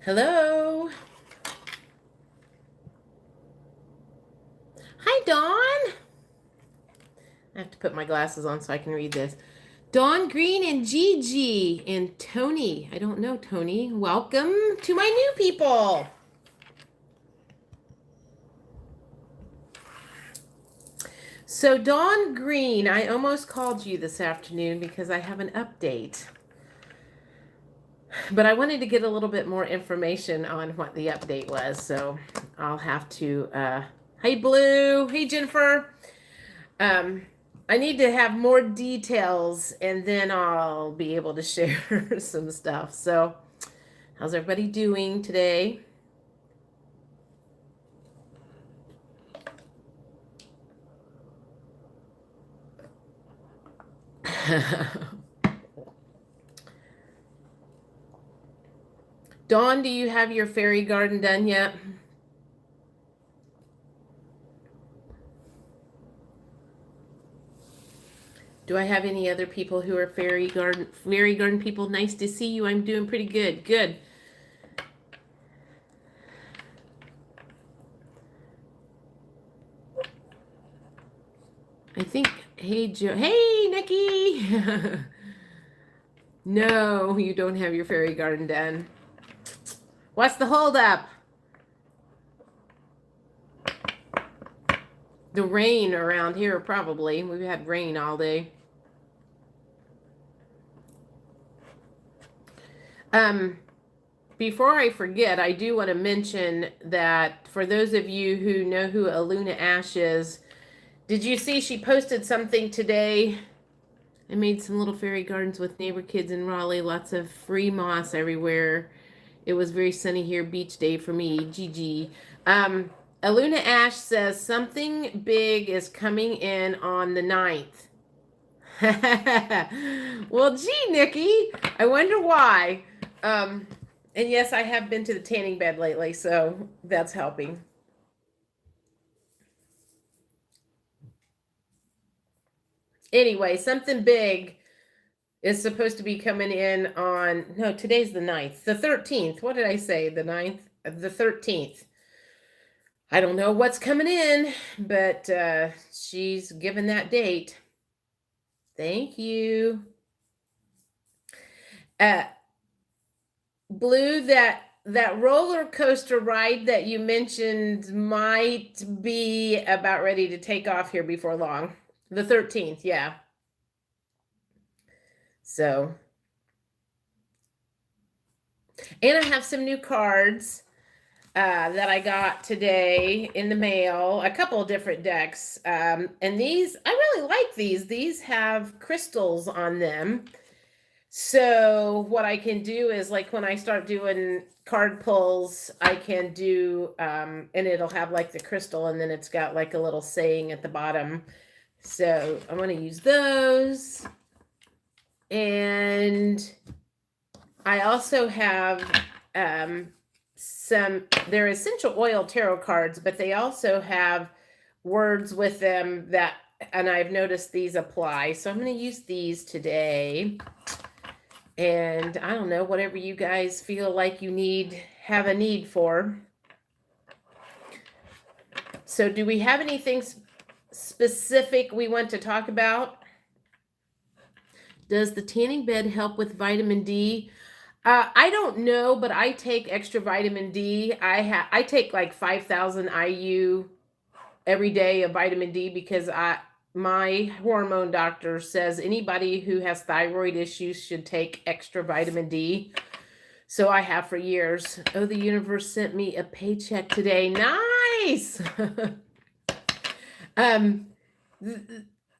Hello. Hi, Dawn. I have to put my glasses on so I can read this. Dawn Green and Gigi and Tony. I don't know Tony. Welcome to my new people. So, Dawn Green, I almost called you this afternoon because I have an update. But I wanted to get a little bit more information on what the update was. So, I'll have to. Hey, Blue. Hey, Jennifer. I need to have more details and then I'll be able to share some stuff. So, how's everybody doing today? Dawn, do you have your fairy garden done yet? Do I have any other people who are fairy garden people? Nice to see you. I'm doing pretty good. Good. I think, hey, Joe. Hey, Nikki. No, you don't have your fairy garden done. What's the holdup? The rain around here, probably. We've had rain all day. Before I forget, I do want to mention that for those of you who know who Aluna Ash is, did you see she posted something today? I made some little fairy gardens with neighbor kids in Raleigh, lots of free moss everywhere. It was very sunny here, beach day for me, Gigi. Aluna Ash says something big is coming in on the 9th. Well, gee, Nikki, I wonder why. And yes, I have been to the tanning bed lately, so that's helping. Anyway, something big is supposed to be coming in on, no, today's the 9th, the 13th. What did I say? The 9th, the 13th. I don't know what's coming in, but she's given that date. Thank you. Blue, that roller coaster ride that you mentioned might be about ready to take off here before long. The 13th, yeah. So, and I have some new cards that I got today in the mail, a couple of different decks. And these, I really like these. These have crystals on them. So what I can do is like when I start doing card pulls, I can do, and it'll have like the crystal and then it's got like a little saying at the bottom. So I'm going to use those. And I also have they're essential oil tarot cards, but they also have words with them that, and I've noticed these apply. So I'm going to use these today. And I don't know, whatever you guys feel like you have a need for. So do we have anything specific we want to talk about? Does the tanning bed help with vitamin D? I don't know, but I take extra vitamin D. I take like 5,000 IU every day of vitamin D because my hormone doctor says anybody who has thyroid issues should take extra vitamin D. So I have for years. Oh, the universe sent me a paycheck today. Nice. um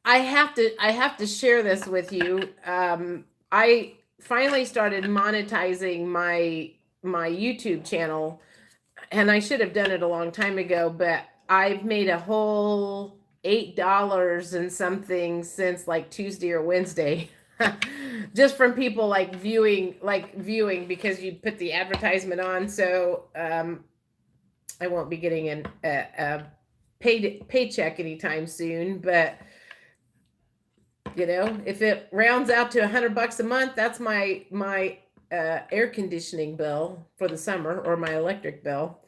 I have to share this with you. I finally started monetizing my YouTube channel, and I should have done it a long time ago, but I've made a whole $8 and something since like Tuesday or Wednesday. Just from people like viewing because you put the advertisement on. So I won't be getting a paycheck anytime soon, but if it rounds out to $100 a month, that's my air conditioning bill for the summer, or my electric bill.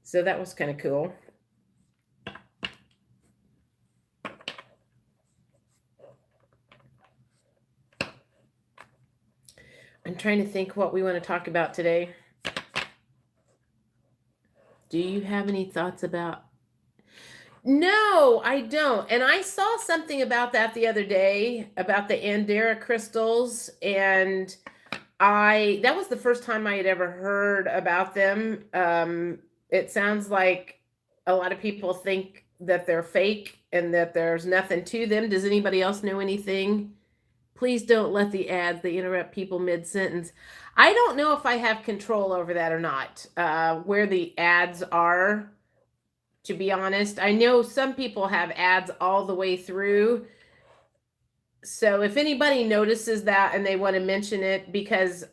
So that was kind of cool. I'm trying to think what we want to talk about today. Do you have any thoughts about? No, I don't. And I saw something about that the other day about the Andera crystals, and that was the first time I had ever heard about them. It sounds like a lot of people think that they're fake and that there's nothing to them. Does anybody else know anything? Please don't let the ads, they interrupt people mid-sentence. I don't know if I have control over that or not, where the ads are, to be honest. I know some people have ads all the way through. So if anybody notices that and they want to mention it, because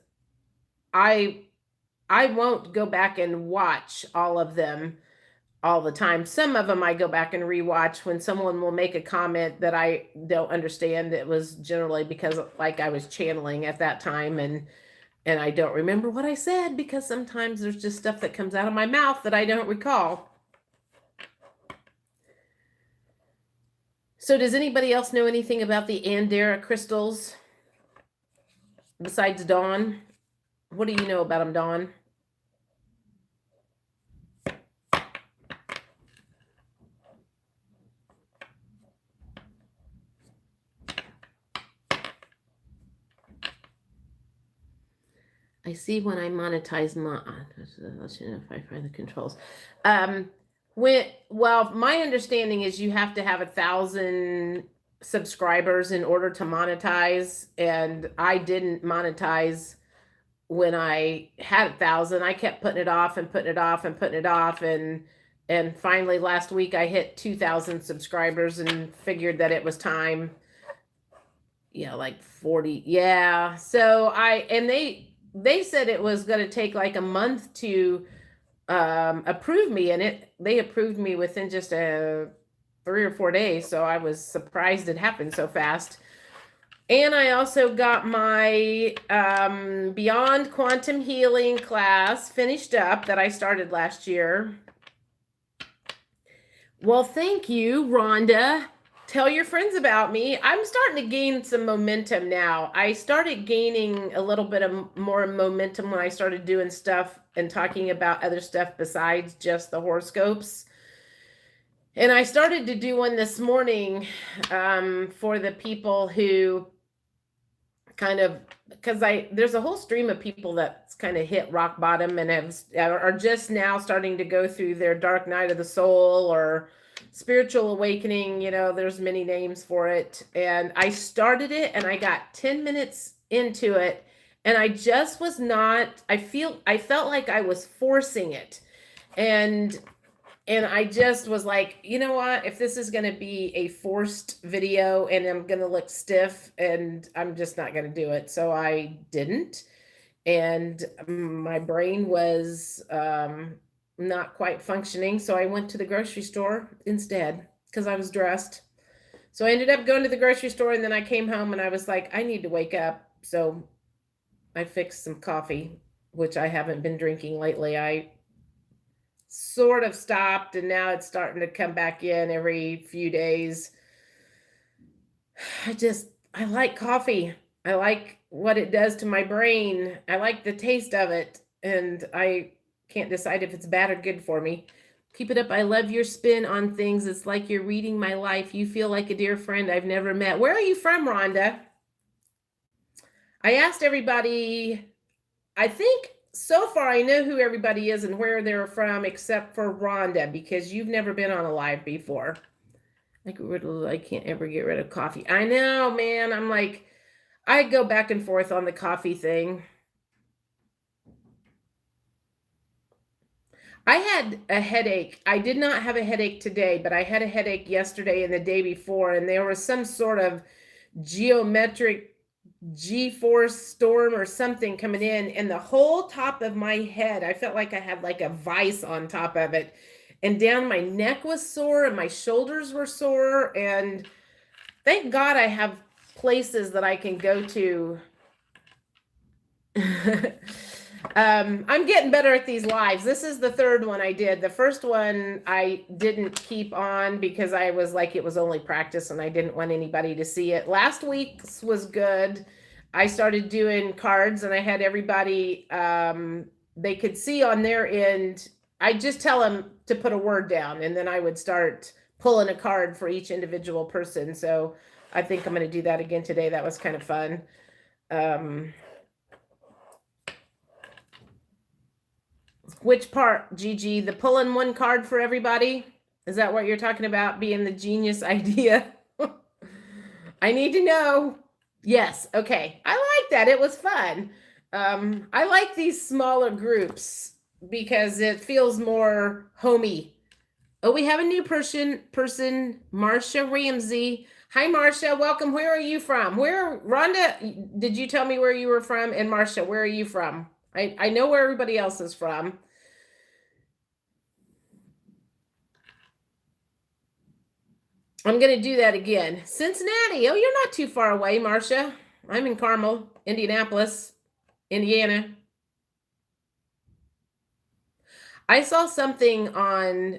I won't go back and watch all of them all the time. Some of them I go back and rewatch when someone will make a comment that I don't understand. It was generally because like I was channeling at that time, and I don't remember what I said, because sometimes there's just stuff that comes out of my mouth that I don't recall. So does anybody else know anything about the Andera crystals besides Dawn? What do you know about them, Dawn? I see when I monetize my, let's know if I find the controls. My understanding is you have to have 1,000 subscribers in order to monetize, and I didn't monetize when I had 1,000. I kept putting it off and putting it off and putting it off, and finally last week I hit 2,000 subscribers and figured that it was time. Yeah, like 40. Yeah. So they said it was going to take like a month to approve me, and they approved me within just 3 or 4 days. So I was surprised it happened so fast. And I also got my Beyond Quantum Healing class finished up that I started last year. Well, thank you, Rhonda. Tell your friends about me. I'm starting to gain some momentum now. I started gaining a little bit of more momentum when I started doing stuff and talking about other stuff besides just the horoscopes. And I started to do one this morning for the people who kind of, because there's a whole stream of people that's kind of hit rock bottom and are just now starting to go through their dark night of the soul or spiritual awakening. There's many names for it. And I started it and I got 10 minutes into it, and I just was not, I felt like I was forcing it. And I just was like, you know what, if this is going to be a forced video and I'm going to look stiff, and I'm just not going to do it. So I didn't. And my brain was not quite functioning. So I went to the grocery store instead because I was dressed. So I ended up going to the grocery store, and then I came home and I was like, I need to wake up. So I fixed some coffee, which I haven't been drinking lately. I sort of stopped, and now it's starting to come back in every few days. I like coffee. I like what it does to my brain. I like the taste of it, and I can't decide if it's bad or good for me. Keep it up. I love your spin on things. It's like you're reading my life. You feel like a dear friend I've never met. Where are you from, Rhonda? I asked everybody, I think so far I know who everybody is and where they're from, except for Rhonda, because you've never been on a live before. I can't ever get rid of coffee. I know, man. I'm like, I go back and forth on the coffee thing. I had a headache. I did not have a headache today, but I had a headache yesterday and the day before, and there was some sort of geometric G-force storm or something coming in, and the whole top of my head, I felt like I had like a vice on top of it, and down my neck was sore and my shoulders were sore, and thank God I have places that I can go to. I'm getting better at these lives. This is the third one I did. The first one I didn't keep on because I was like, it was only practice and I didn't want anybody to see it. Last week's was good. I started doing cards and I had everybody, they could see on their end. I just tell them to put a word down, and then I would start pulling a card for each individual person. So I think I'm going to do that again today. That was kind of fun. Which part, Gigi? The pulling one card for everybody? Is that what you're talking about, being the genius idea? I need to know. Yes. Okay. I like that. It was fun. I like these smaller groups because it feels more homey. Oh, we have a new person, Marcia Ramsey. Hi, Marcia. Welcome. Where are you from? Rhonda, did you tell me where you were from? And Marcia, where are you from? I know where everybody else is from. I'm going to do that again. Cincinnati. Oh, you're not too far away, Marcia. I'm in Carmel, Indianapolis, Indiana. I saw something on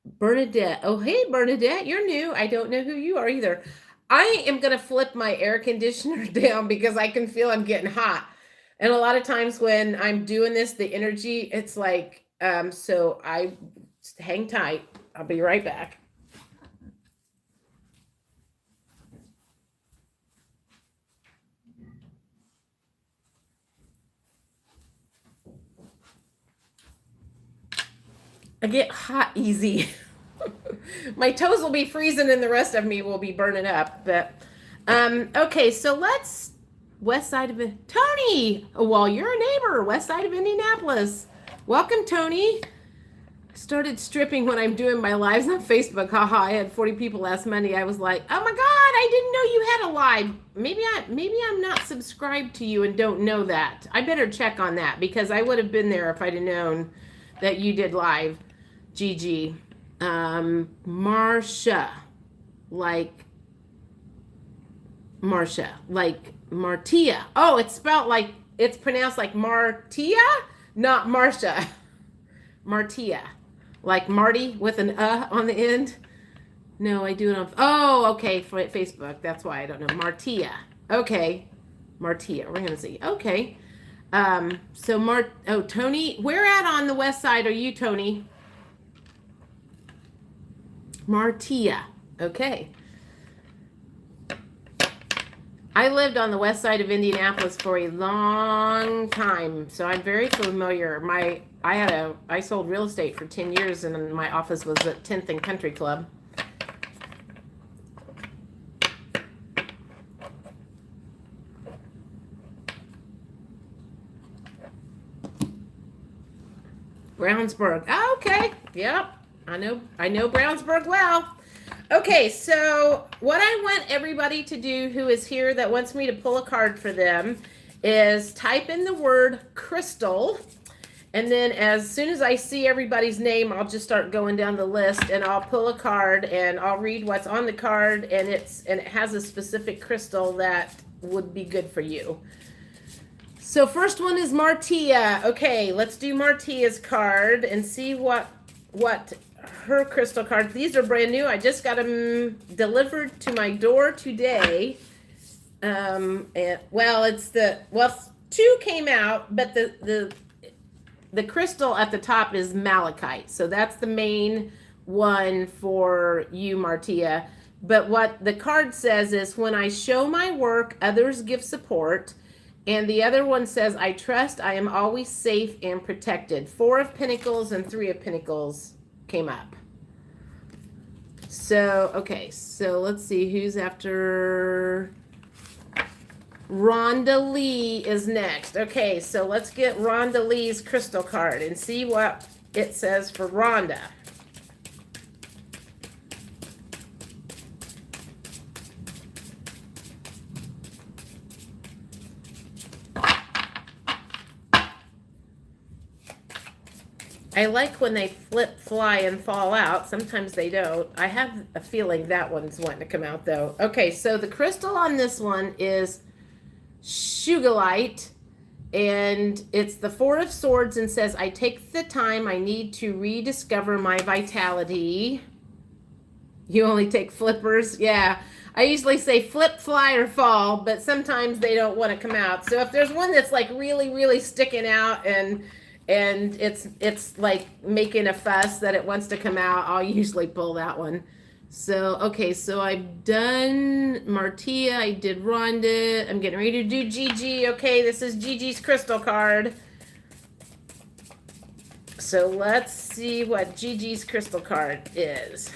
Bernadette. Oh, hey, Bernadette, you're new. I don't know who you are either. I am going to flip my air conditioner down because I can feel I'm getting hot. And a lot of times when I'm doing this, the energy, it's like, so I hang tight. I'll be right back. I get hot easy. My toes will be freezing and the rest of me will be burning up. But okay, so let's west side of it. Tony, well, you're a neighbor, west side of Indianapolis. Welcome, Tony. Started stripping when I'm doing my lives on Facebook. Haha, I had 40 people last Monday. I was like, oh my God, I didn't know you had a live. Maybe I'm not subscribed to you and don't know that. I better check on that because I would have been there if I'd have known that you did live. Gigi. Marcia. Like Martia. Oh, it's pronounced like Martia, not Marcia. Martia. Like Marty with an on the end. No, I do it on. Oh, okay. For Facebook. That's why I don't know. Martia. Okay. Martia. We're going to see. Okay. So Tony, where at on the west side are you, Tony? Martia. Okay. I lived on the west side of Indianapolis for a long time, so I'm very familiar. I sold real estate for 10 years, and my office was at 10th and Country Club. Brownsburg. Oh, okay. Yep. I know Brownsburg well. Okay, so what I want everybody to do who is here that wants me to pull a card for them is type in the word crystal. And then as soon as I see everybody's name, I'll just start going down the list and I'll pull a card and I'll read what's on the card, and it has a specific crystal that would be good for you. So first one is Martia. Okay, let's do Martia's card and see what her crystal cards. These are brand new. I just got them delivered to my door today. And well, two came out, but the crystal at the top is malachite. So that's the main one for you, Martia. But what the card says is, when I show my work, others give support. And the other one says, I trust I am always safe and protected. 4 of Pentacles and 3 of Pentacles came up. So, okay, so let's see who's after. Rhonda Lee is next. Okay, so let's get Rhonda Lee's crystal card and see what it says for Rhonda. I like when they flip, fly, and fall out. Sometimes they don't. I have a feeling that one's wanting to come out, though. Okay, so the crystal on this one is Sugilite, and it's the 4 of Swords, and says, I take the time I need to rediscover my vitality. You only take flippers? Yeah. I usually say flip, fly, or fall, but sometimes they don't want to come out. So if there's one that's like really, really sticking out and it's like making a fuss that it wants to come out, I'll usually pull that one. So, okay, so I've done Martia, I did Rhonda, I'm getting ready to do Gigi. Okay, this is Gigi's crystal card. So let's see what Gigi's crystal card is.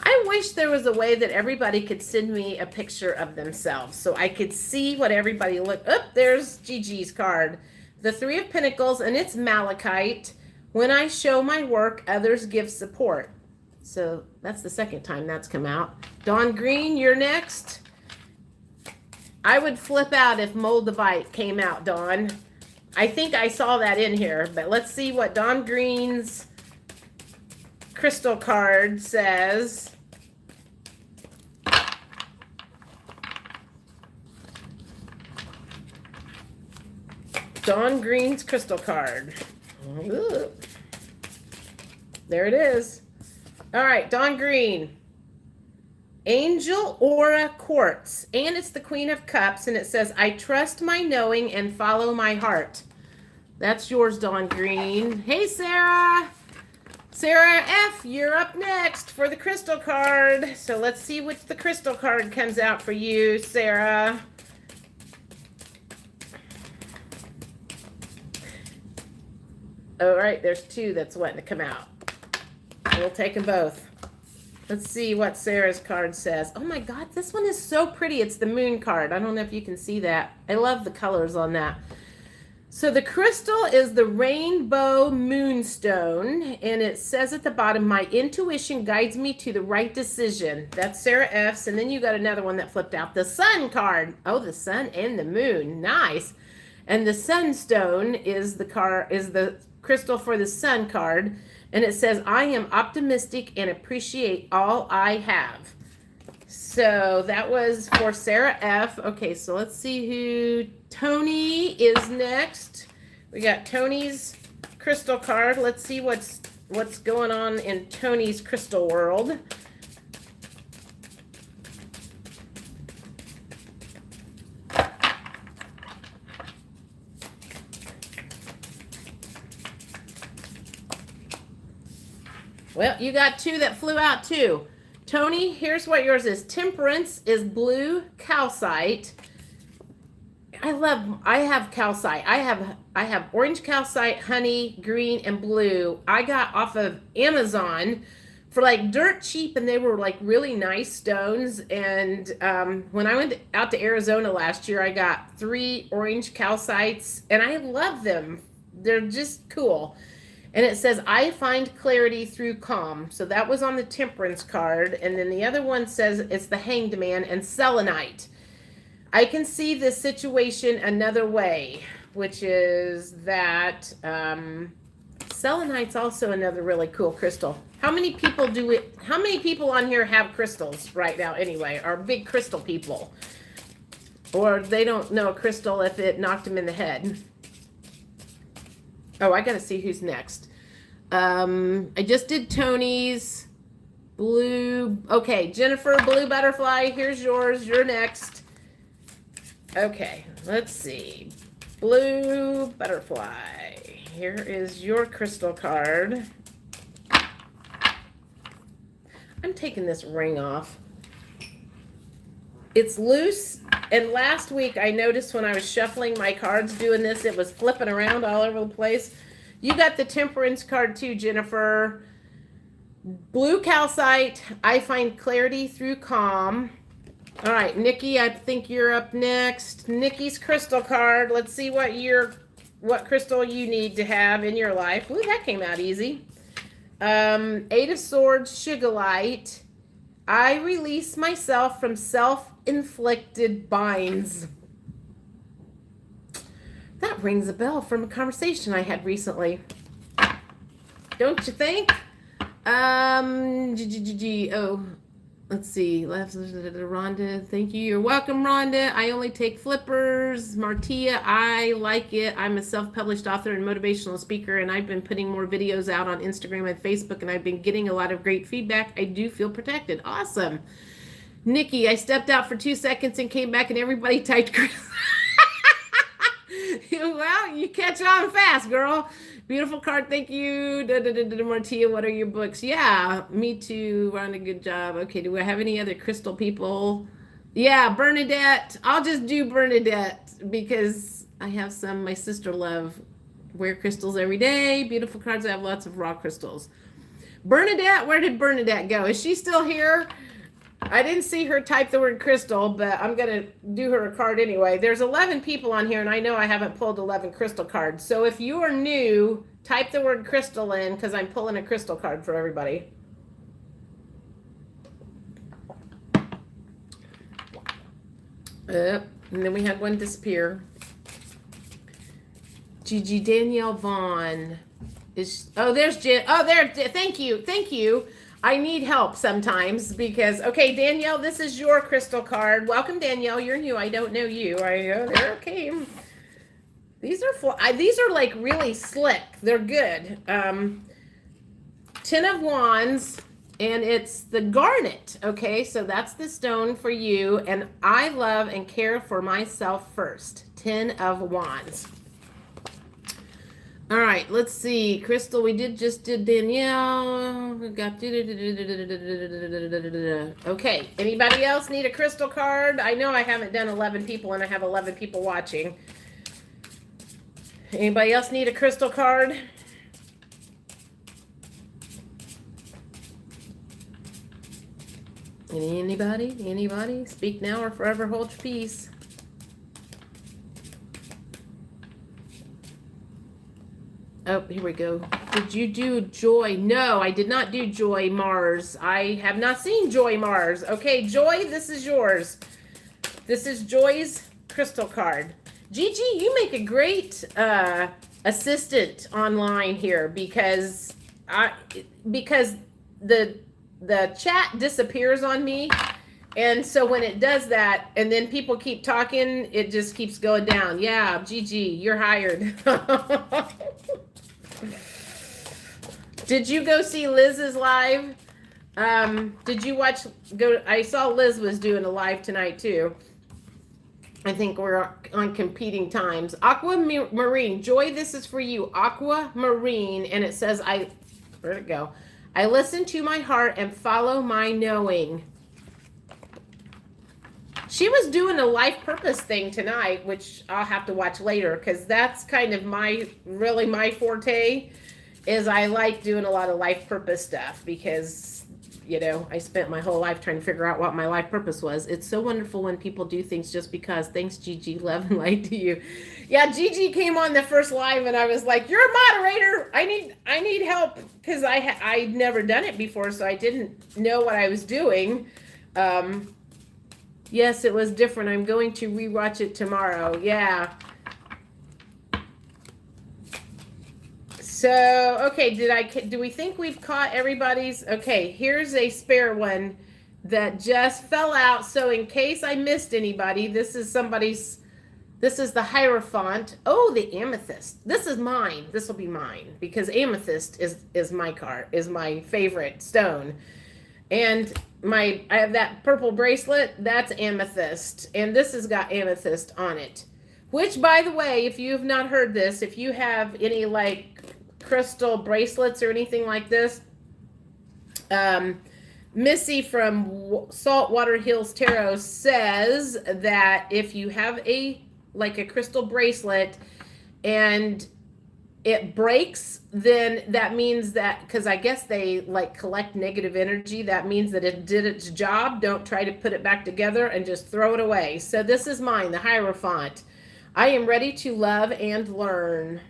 I wish there was a way that everybody could send me a picture of themselves so I could see what everybody look. Oh, there's Gigi's card. The 3 of Pentacles, and it's malachite. When I show my work, others give support. So that's the second time that's come out. Dawn Green, you're next. I would flip out if Moldavite came out, Dawn. I think I saw that in here, but let's see what Dawn Green's crystal card says. Dawn Green's crystal card. Ooh. There it is. All right, Dawn Green. Angel Aura Quartz. And it's the Queen of Cups. And it says, I trust my knowing and follow my heart. That's yours, Dawn Green. Hey, Sarah. Sarah F., you're up next for the crystal card. So let's see which the crystal card comes out for you, Sarah. All right, there's 2 that's wanting to come out. We'll take them both. Let's see what Sarah's card says. Oh my God, this one is so pretty. It's the moon card. I don't know if you can see that. I love the colors on that. So the crystal is the rainbow moonstone, and it says at the bottom, my intuition guides me to the right decision. That's Sarah F's. And then you got another one that flipped out, the sun card. Oh, the sun and the moon. Nice. And the sunstone is the crystal for the sun card. And it says, I am optimistic and appreciate all I have. So that was for Sarah F. Okay, so let's see who Tony is next. We got Tony's crystal card. Let's see what's going on in Tony's crystal world. Well, you got 2 that flew out too. Tony, here's what yours is. Temperance is blue calcite. I have calcite. I have orange calcite, honey, green, and blue. I got off of Amazon for like dirt cheap, and they were like really nice stones. And when I went out to Arizona last year, I got 3 orange calcites, and I love them. They're just cool. And it says, I find clarity through calm. So that was on the Temperance card. And then the other one says it's the Hanged Man and Selenite. I can see this situation another way, which is that Selenite's also another really cool crystal. How many people on here have crystals right now anyway, are big crystal people? Or they don't know a crystal if it knocked him in the head. Oh, I gotta see who's next. I just did Tony's. Blue. Okay, Jennifer, blue butterfly. Here's yours. You're next. Okay, let's see. Blue butterfly. Here is your crystal card. I'm taking this ring off. It's loose. And last week I noticed when I was shuffling my cards doing this, it was flipping around all over the place. You got the Temperance card too, Jennifer. Blue calcite. I find clarity through calm. All right, Nikki, I think you're up next. Nikki's crystal card. Let's see what crystal you need to have in your life. Ooh, that came out easy. Eight of Swords, Sugarlight. I release myself from self-inflicted binds. That rings a bell from a conversation I had recently. Don't you think? Oh, let's see. Rhonda, thank you. You're welcome, Rhonda. I only take flippers. Martia, I like it. I'm a self-published author and motivational speaker, and I've been putting more videos out on Instagram and Facebook, and I've been getting a lot of great feedback. I do feel protected. Awesome. Nikki, I stepped out for 2 seconds and came back, and everybody typed well, you catch on fast, girl. Beautiful card, thank you. Martia, what are your books? Yeah, me too. Rhonda, good job. Okay, do I have any other crystal people? Yeah, Bernadette. I'll just do Bernadette because I have some. My sister love wear crystals every day. Beautiful cards. I have lots of raw crystals. Bernadette, where did Bernadette go? Is she still here? I didn't see her type the word crystal, but I'm going to do her a card anyway. There's 11 people on here, and I know I haven't pulled 11 crystal cards. So if you are new, type the word crystal in because I'm pulling a crystal card for everybody. And then we had one disappear. Gigi Danielle Vaughn. There's Jen. Oh, there. Thank you. Thank you. I need help sometimes because, okay, Danielle, this is your crystal card. Welcome, Danielle. You're new. I don't know you. There it came. These are like really slick. They're good. 10 of Wands, and it's the garnet. Okay, so that's the stone for you. And I love and care for myself first. 10 of Wands. All right, let's see. Crystal, we just did Danielle. We got okay. Anybody else need a crystal card? I know I haven't done 11 people and I have 11 people watching. Anybody else need a crystal card? Anybody? Anybody? Speak now or forever hold your peace. Oh, here we go. Did you do Joy? No, I did not do Joy Mars. I have not seen Joy Mars. Okay, Joy, this is yours. This is Joy's crystal card. Gigi, you make a great assistant online here because the chat disappears on me. And so when it does that, and then people keep talking, it just keeps going down. Yeah, Gigi, you're hired. Did you go see Liz's live? Did you watch? I saw Liz was doing a live tonight too. I think we're on competing times. Aquamarine, Joy, this is for you. Aquamarine, and it says where'd it go? I listen to my heart and follow my knowing. She was doing a life purpose thing tonight, which I'll have to watch later because that's kind of my forte. Is I like doing a lot of life purpose stuff because, I spent my whole life trying to figure out what my life purpose was. It's so wonderful when people do things just because. Thanks, Gigi. Love and light to you. Yeah, Gigi came on the first live and I was like, you're a moderator. I need help because I'd never done it before, so I didn't know what I was doing. Yes, it was different. I'm going to rewatch it tomorrow. Yeah. So, okay, do we think we've caught everybody's? Okay, here's a spare one. that just fell out. So in case I missed anybody, this is the Hierophant. Oh, the Amethyst. This is mine. This will be mine because Amethyst is my favorite stone. And I have that purple bracelet, that's Amethyst. And this has got Amethyst on it. Which, by the way, if you have not heard this, if you have any like crystal bracelets or anything like this, Missy from Saltwater Hills Tarot says that if you have a crystal bracelet and it breaks, then that means that, because I guess they like collect negative energy, that means that it did its job. Don't try to put it back together and just throw it away. So this is mine, the Hierophant. I am ready to love and learn.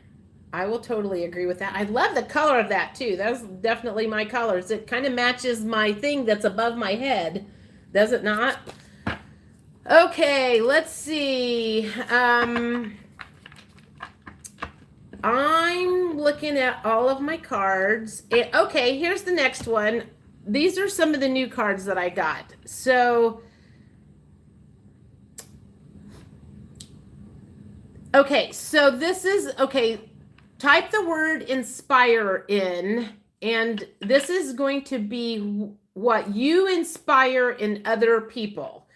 I will totally agree with that. I love the color of that too. That's definitely my colors. It kind of matches my thing that's above my head. Does it not? Okay, let's see. I'm looking at all of my cards. Okay, here's the next one. These are some of the new cards that I got. So, okay, so this is, okay, type the word inspire in, and this is going to be what you inspire in other people.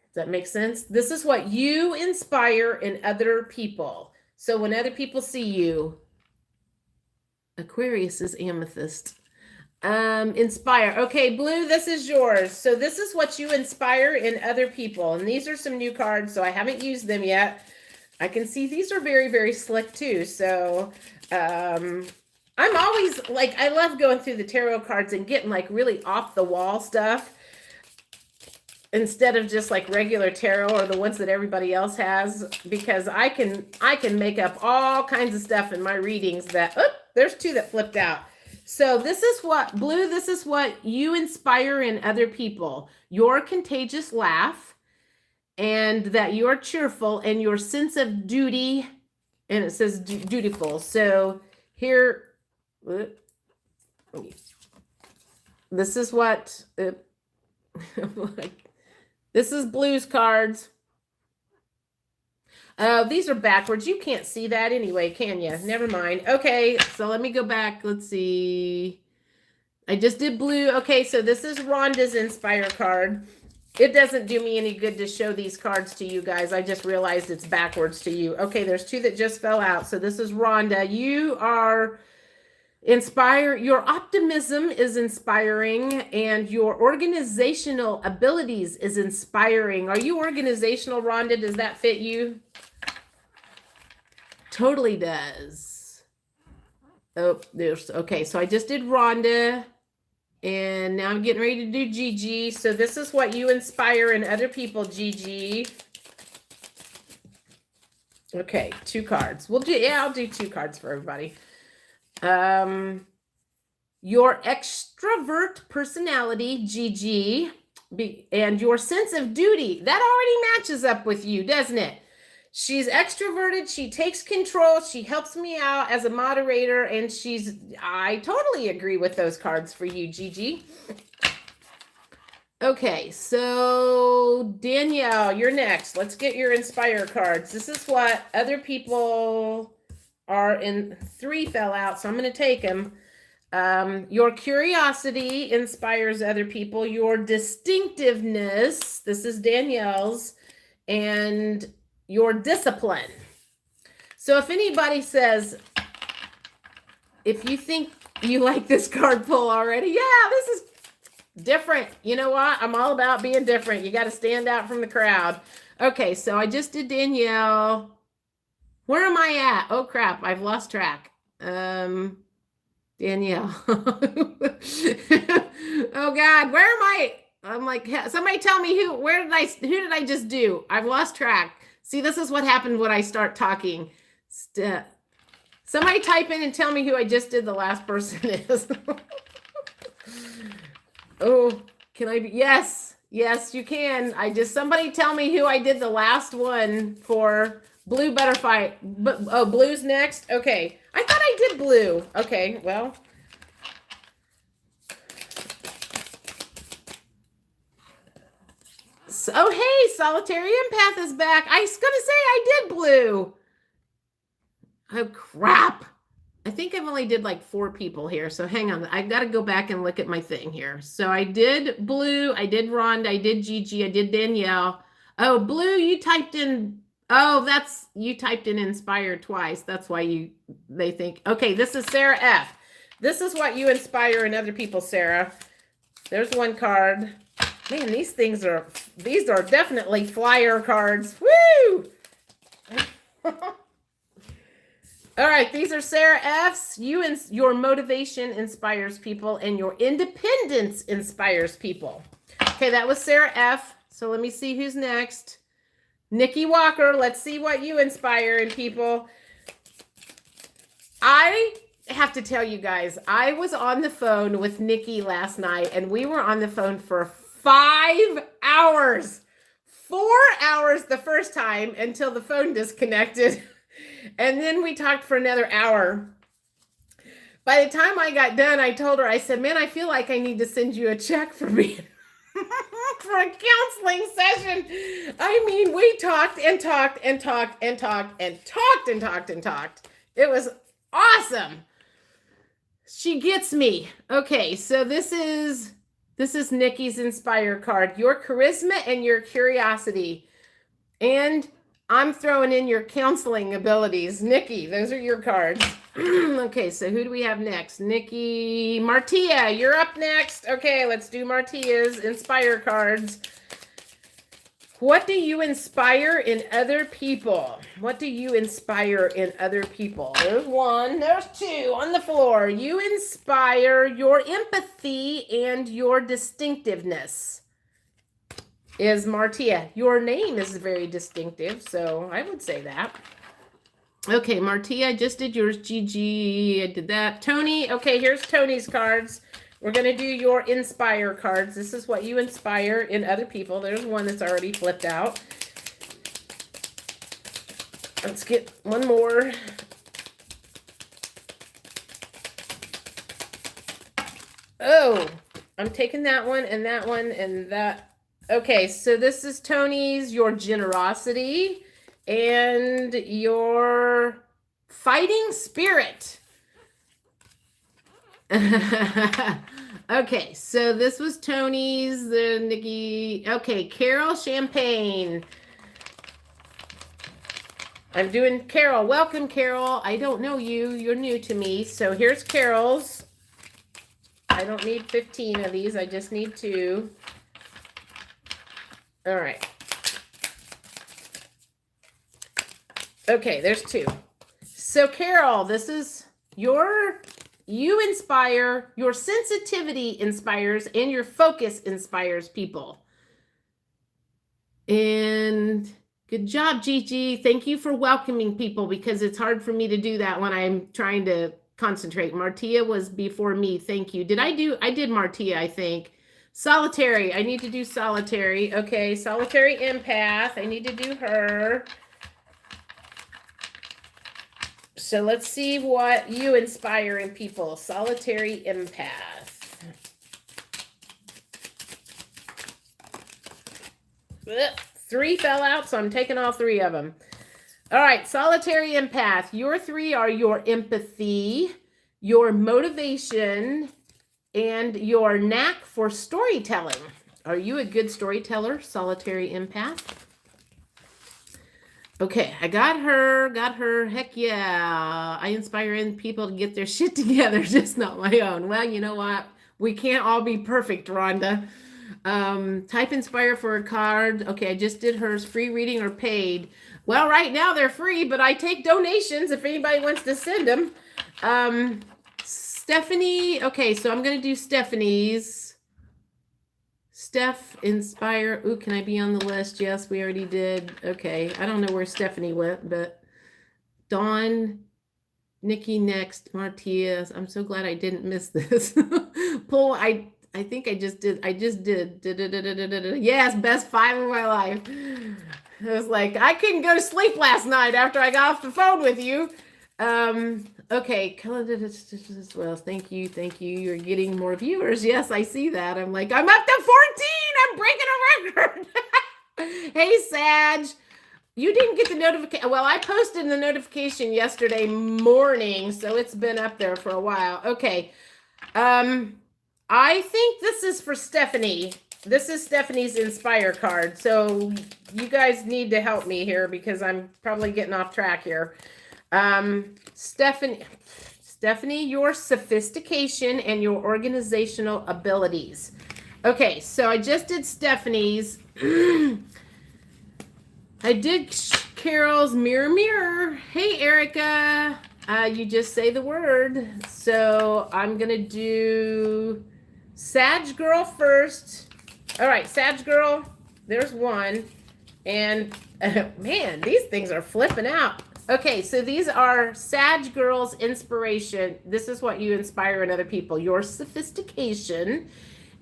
Does that make sense? This is what you inspire in other people. So when other people see you, Aquarius is Amethyst. Inspire. Okay, Blue, this is yours. So this is what you inspire in other people. And these are some new cards, so I haven't used them yet. I can see these are very, very slick too. So I'm always like, I love going through the tarot cards and getting like really off the wall stuff instead of just like regular tarot or the ones that everybody else has, because I can make up all kinds of stuff in my readings that, there's two that flipped out. So this is what, Blue, this is what you inspire in other people. Your contagious laugh, and that you're cheerful, and your sense of duty, and it says dutiful. So here, this is what, this is Blue's cards. Oh, these are backwards. You can't see that anyway, can you? Never mind. Okay, so let me go back. Let's see. I just did Blue. Okay, so this is Rhonda's Inspire card. It doesn't do me any good to show these cards to you guys. I just realized it's backwards to you. Okay, there's two that just fell out. So this is Rhonda. You are inspire. Your optimism is inspiring, and your organizational abilities is inspiring. Are you organizational, Rhonda? Does that fit you? Totally does. Oh, there's, okay, so I just did Rhonda, and now I'm getting ready to do Gigi. So this is what you inspire in other people, Gigi. Okay, two cards. I'll do two cards for everybody. Your extrovert personality, Gigi, and your sense of duty, that already matches up with you, doesn't it? She's extroverted. She takes control. She helps me out as a moderator, and I totally agree with those cards for you, Gigi. Okay, so Danielle, you're next. Let's get your Inspire cards. This is what other people are in. 3 fell out, so I'm going to take them. Your curiosity inspires other people. Your distinctiveness, this is Danielle's, and your discipline. So if anybody says, if you think you like this card pull already, yeah, this is different. You know what? I'm all about being different. You got to stand out from the crowd. Okay, so I just did Danielle. Where am I at? Oh crap, I've lost track. Danielle. Oh God, where am I? I'm like, somebody tell me who did I just do? I've lost track. See, this is what happened when I start talking. Somebody type in and tell me who I just did the last person is. Oh, can I be? Yes, you can. Somebody tell me who I did the last one for Blue Butterfly. Oh, Blue's next? Okay. I thought I did Blue. Okay, well. So, oh, hey, Solitary Empath is back. I was going to say I did blue. Oh, crap. I think I've only did like 4 people here. So hang on. I got to go back and look at my thing here. So I did blue. I did Rhonda. I did Gigi. I did Danielle. Oh, blue, you typed in. Oh, you typed in inspire twice. That's why they think. Okay, this is Sarah F. This is what you inspire in other people, Sarah. There's one card. Man, these are definitely flyer cards. Woo! All right, these are Sarah F's. Your motivation inspires people and your independence inspires people. Okay, that was Sarah F. So let me see who's next. Nikki Walker, let's see what you inspire in people. I have to tell you guys, I was on the phone with Nikki last night and we were on the phone for 5 hours. 4 hours the first time until the phone disconnected. And then we talked for another hour. By the time I got done, I told her, I said, man, I feel like I need to send you a check for being for a counseling session. I mean, we talked and talked and talked and talked and talked and talked and talked. It was awesome. She gets me. Okay, so this is Nikki's Inspire card. Your charisma and your curiosity. And I'm throwing in your counseling abilities. Nikki, those are your cards. Okay, so who do we have next? Nikki, Martia, you're up next. Okay, let's do Martia's Inspire cards. What do you inspire in other people? What do you inspire in other people? There's 1, there's 2 on the floor. You inspire your empathy and your distinctiveness. Is Martia. Your name is very distinctive, so I would say that. Okay, Martia, I just did yours. Gigi, I did that. Tony, okay, here's Tony's cards. We're going to do your Inspire cards. This is what you inspire in other people. There's one that's already flipped out. Let's get one more. Oh, I'm taking that one and that. Okay, so this is Tony's, your generosity and your fighting spirit. Okay, so this was Tony's, the Nikki. Okay, Carol Champagne. I'm doing Carol. Welcome, Carol. I don't know you. You're new to me. So here's Carol's. I don't need 15 of these. I just need 2. All right. Okay, there's 2. So Carol, this is you inspire, your sensitivity inspires, and your focus inspires people. And good job, Gigi. Thank you for welcoming people because it's hard for me to do that when I'm trying to concentrate. Martia was before me. Thank you. I did Martia, I think. Solitary. I need to do Solitary. Okay, Solitary Empath. I need to do her. So let's see what you inspire in people. Solitary Empath. 3 fell out, so I'm taking all 3 of them. All right, Solitary Empath. Your 3 are your empathy, your motivation, and your knack for storytelling. Are you a good storyteller, Solitary Empath? Okay, I got her. Heck yeah. I inspire people to get their shit together, just not my own. Well, you know what? We can't all be perfect, Rhonda. Type inspire for a card. Okay, I just did hers. Free reading or paid? Well, right now they're free, but I take donations if anybody wants to send them. Stephanie. Okay, so I'm going to do Stephanie's. Steph, inspire. Ooh, can I be on the list? Yes, we already did. Okay, I don't know where Stephanie went, but Dawn, Nikki next, Martia. I'm so glad I didn't miss this. Pull, I think I just did. Yes, best 5 of my life. I was like, I couldn't go to sleep last night after I got off the phone with you. Okay, well, thank you. You're getting more viewers. Yes, I see that. I'm like, I'm up to 14. I'm breaking a record. Hey, Sag. You didn't get the notification. Well, I posted the notification yesterday morning, so it's been up there for a while. Okay. I think this is for Stephanie. This is Stephanie's Inspire card. So you guys need to help me here because I'm probably getting off track here. Stephanie, your sophistication and your organizational abilities. Okay, so I just did Stephanie's. I did Carol's Mirror Mirror. Hey, Erica. You just say the word. So I'm going to do Sag Girl first. All right, Sag Girl. There's one. And man, these things are flipping out. Okay, so these are Sag Girl's inspiration. This is what you inspire in other people. Your sophistication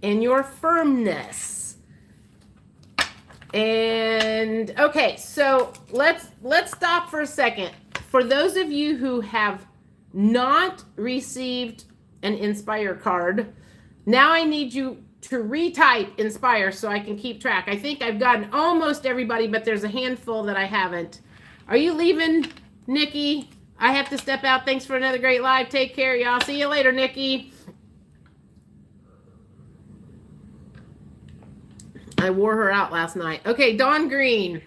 and your firmness. And okay, so let's stop for a second. For those of you who have not received an Inspire card, now I need you to retype Inspire so I can keep track. I think I've gotten almost everybody, but there's a handful that I haven't. Are you leaving, Nikki? I have to step out. Thanks for another great live. Take care, y'all. See you later, Nikki. I wore her out last night. Okay, Dawn Green.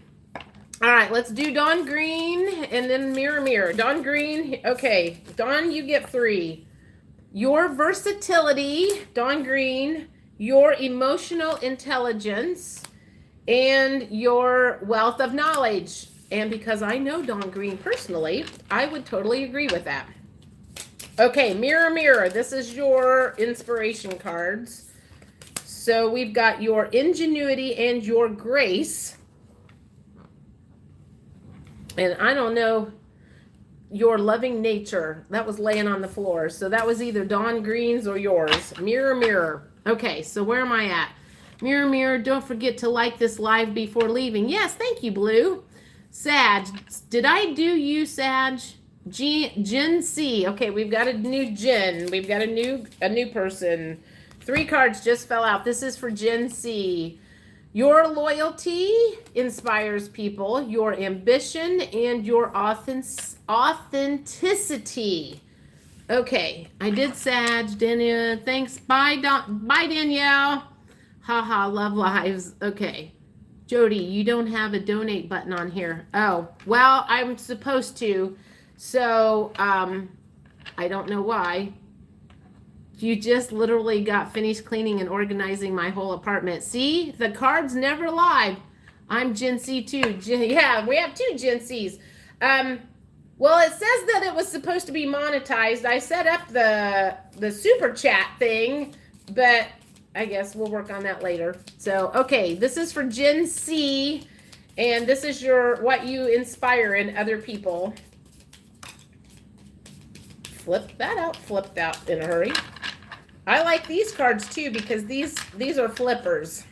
All right, let's do Dawn Green and then Mirror Mirror. Dawn Green. Okay, Dawn, you get 3. Your versatility, Dawn Green, your emotional intelligence, and your wealth of knowledge. And because I know Dawn Green personally, I would totally agree with that. Okay, Mirror Mirror. This is your inspiration cards. So we've got your ingenuity and your grace. And I don't know, your loving nature. That was laying on the floor. So that was either Dawn Green's or yours. Mirror, mirror. Okay, so where am I at? Mirror, mirror, don't forget to like this live before leaving. Yes, thank you, Blue. Sag, did I do you, Sag? Jen C. Okay, we've got a new Jen. We've got a new person. 3 cards just fell out. This is for Gen C. Your loyalty inspires people, your ambition, and your authenticity. Okay, I did Sag, Danielle. Thanks. Bye, Danielle. Haha, love lives. Okay. Jody, you don't have a donate button on here. Oh, well, I'm supposed to. So, I don't know why. You just literally got finished cleaning and organizing my whole apartment. See, the cards never lie. I'm Gen C too. Yeah, we have 2 Gen Cs. Well, it says that it was supposed to be monetized. I set up the super chat thing, but I guess we'll work on that later. So, okay, this is for Gen C, and this is what you inspire in other people. Flipped out in a hurry. I like these cards too because these are flippers,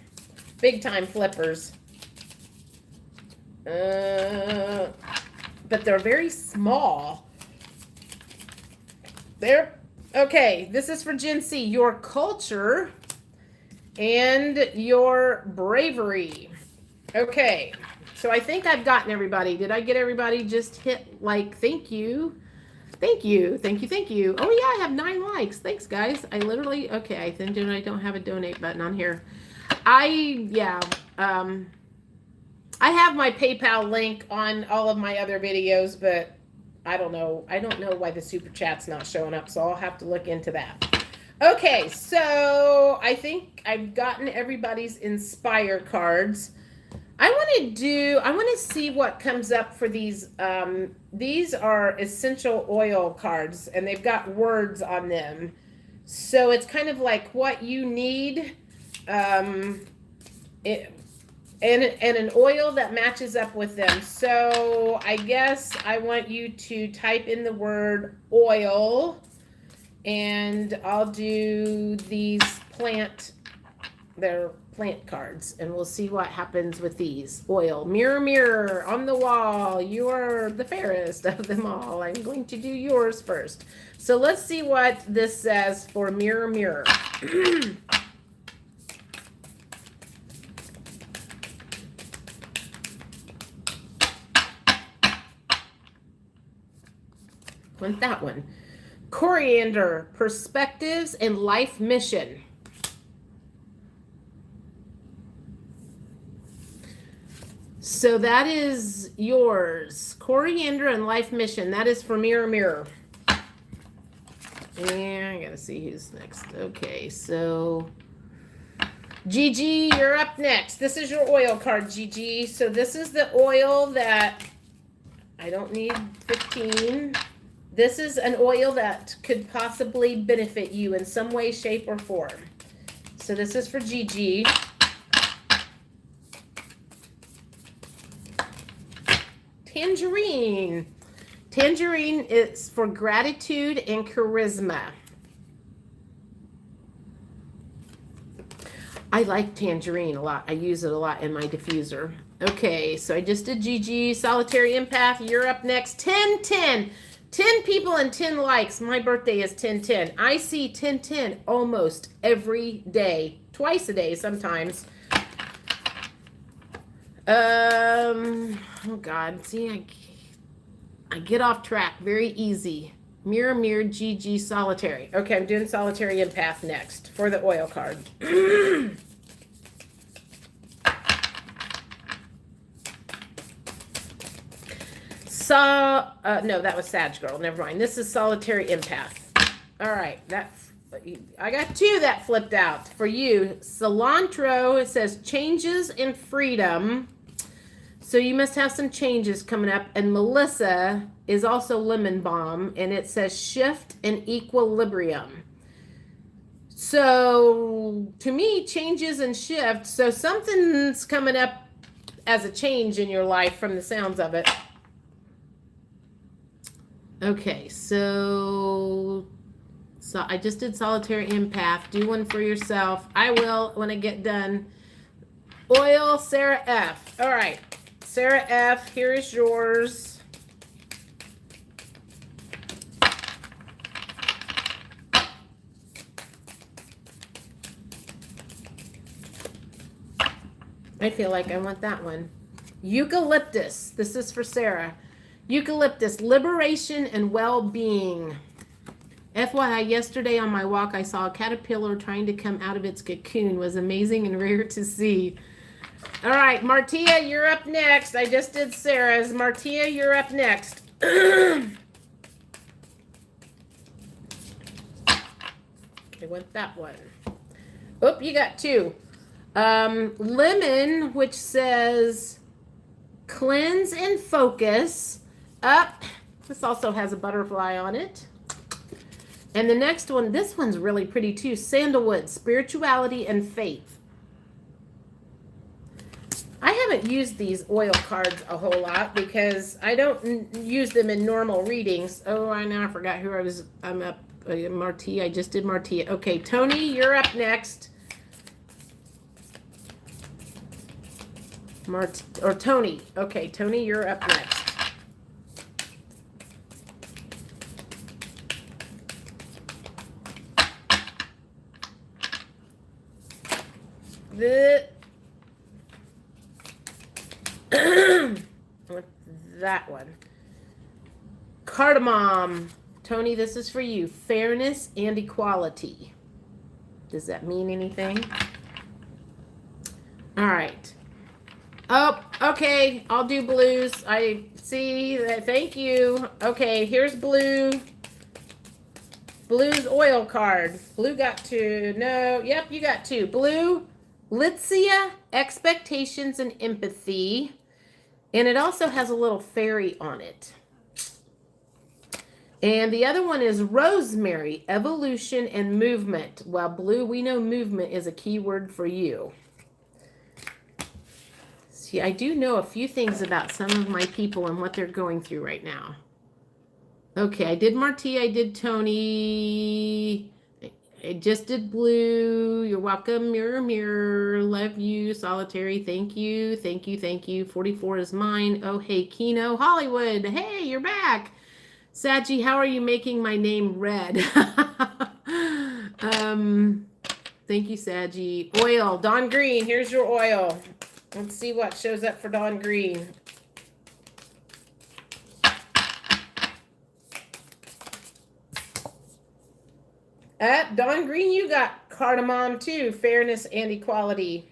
big time flippers. But they're very small. Okay. This is for Gen C. Your culture and your bravery. Okay, so I think I've gotten everybody. Did I get everybody? Just hit like. Thank you. Thank you. Oh, yeah, I have 9 likes. Thanks, guys. I literally, okay, I don't have a donate button on here. I have my PayPal link on all of my other videos, but I don't know why the super chat's not showing up, so I'll have to look into that. Okay, so I think I've gotten everybody's Inspire cards. I want to see what comes up for these. These are essential oil cards, and they've got words on them. So it's kind of like what you need, and an oil that matches up with them. So I guess I want you to type in the word oil, and I'll do these they're plant cards, and we'll see what happens with these. Oil. Mirror, mirror on the wall, you're the fairest of them all. I'm going to do yours first. So let's see what this says for mirror, mirror. Want that one. Coriander, Perspectives and Life Mission. So that is yours. Coriander and Life Mission. That is for Mirror Mirror. And I gotta see who's next. Okay, so Gigi, you're up next. This is your oil card, Gigi. So this is the oil that I don't need 15. This is an oil that could possibly benefit you in some way, shape, or form. So this is for Gigi. Tangerine. Tangerine is for gratitude and charisma. I like tangerine a lot. I use it a lot in my diffuser. Okay, so I just did Gigi. Solitary Empath, you're up next. 10-10. 10 people and 10 likes. My birthday is 10-10. I see 10-10 almost every day. Twice a day sometimes. Oh God, see, I get off track very easy. Mirror, Mirror, GG, Solitary. Okay, I'm doing Solitary Empath next for the oil card. No, that was Sag Girl. Never mind. This is Solitary Empath. All right, I got two that flipped out for you. Cilantro, it says changes in freedom. So you must have some changes coming up. And Melissa is also Lemon Balm, and it says shift and equilibrium. So to me, changes and shift. So something's coming up as a change in your life from the sounds of it. Okay, so I just did Solitary Empath. Do one for yourself. I will when I get done. Oil, Sarah F. All right. Sarah F., here is yours. I feel like I want that one. Eucalyptus. This is for Sarah. Eucalyptus, liberation and well-being. FYI, yesterday on my walk, I saw a caterpillar trying to come out of its cocoon. It was amazing and rare to see. All right, Martia, you're up next. I just did Sarah's. Martia, you're up next. I want that one. Oh, you got two. Lemon, which says cleanse and focus. Up. This also has a butterfly on it. And the next one, this one's really pretty too. Sandalwood, spirituality and faith. I haven't used these oil cards a whole lot because I don't use them in normal readings. Oh, I forgot who I was. I'm up. Martia. I just did Martia. Okay, Tony, you're up next. Tony. Okay, Tony, you're up next. That one. Cardamom. Tony, this is for you. Fairness and equality. Does that mean anything? All right. Oh, okay. I'll do blues. I see that. Thank you. Okay, here's blue. Blue's oil card. Blue got two. No. Yep, you got two. Blue, Litzia, expectations and empathy. And it also has a little fairy on it. And the other one is rosemary, evolution and movement. Well, blue, we know movement is a key word for you. See, I do know a few things about some of my people and what they're going through right now. Okay, I did Marti, I did Tony. I just did blue. You're welcome. Mirror, mirror. Love you. Solitary. Thank you. Thank you. Thank you. 44 is mine. Oh, hey, Kino. Hollywood. Hey, you're back. Saji, how are you making my name red? Thank you, Saji. Oil. Dawn Green. Here's your oil. Let's see what shows up for Dawn Green. Dawn Green, you got cardamom too. Fairness and equality.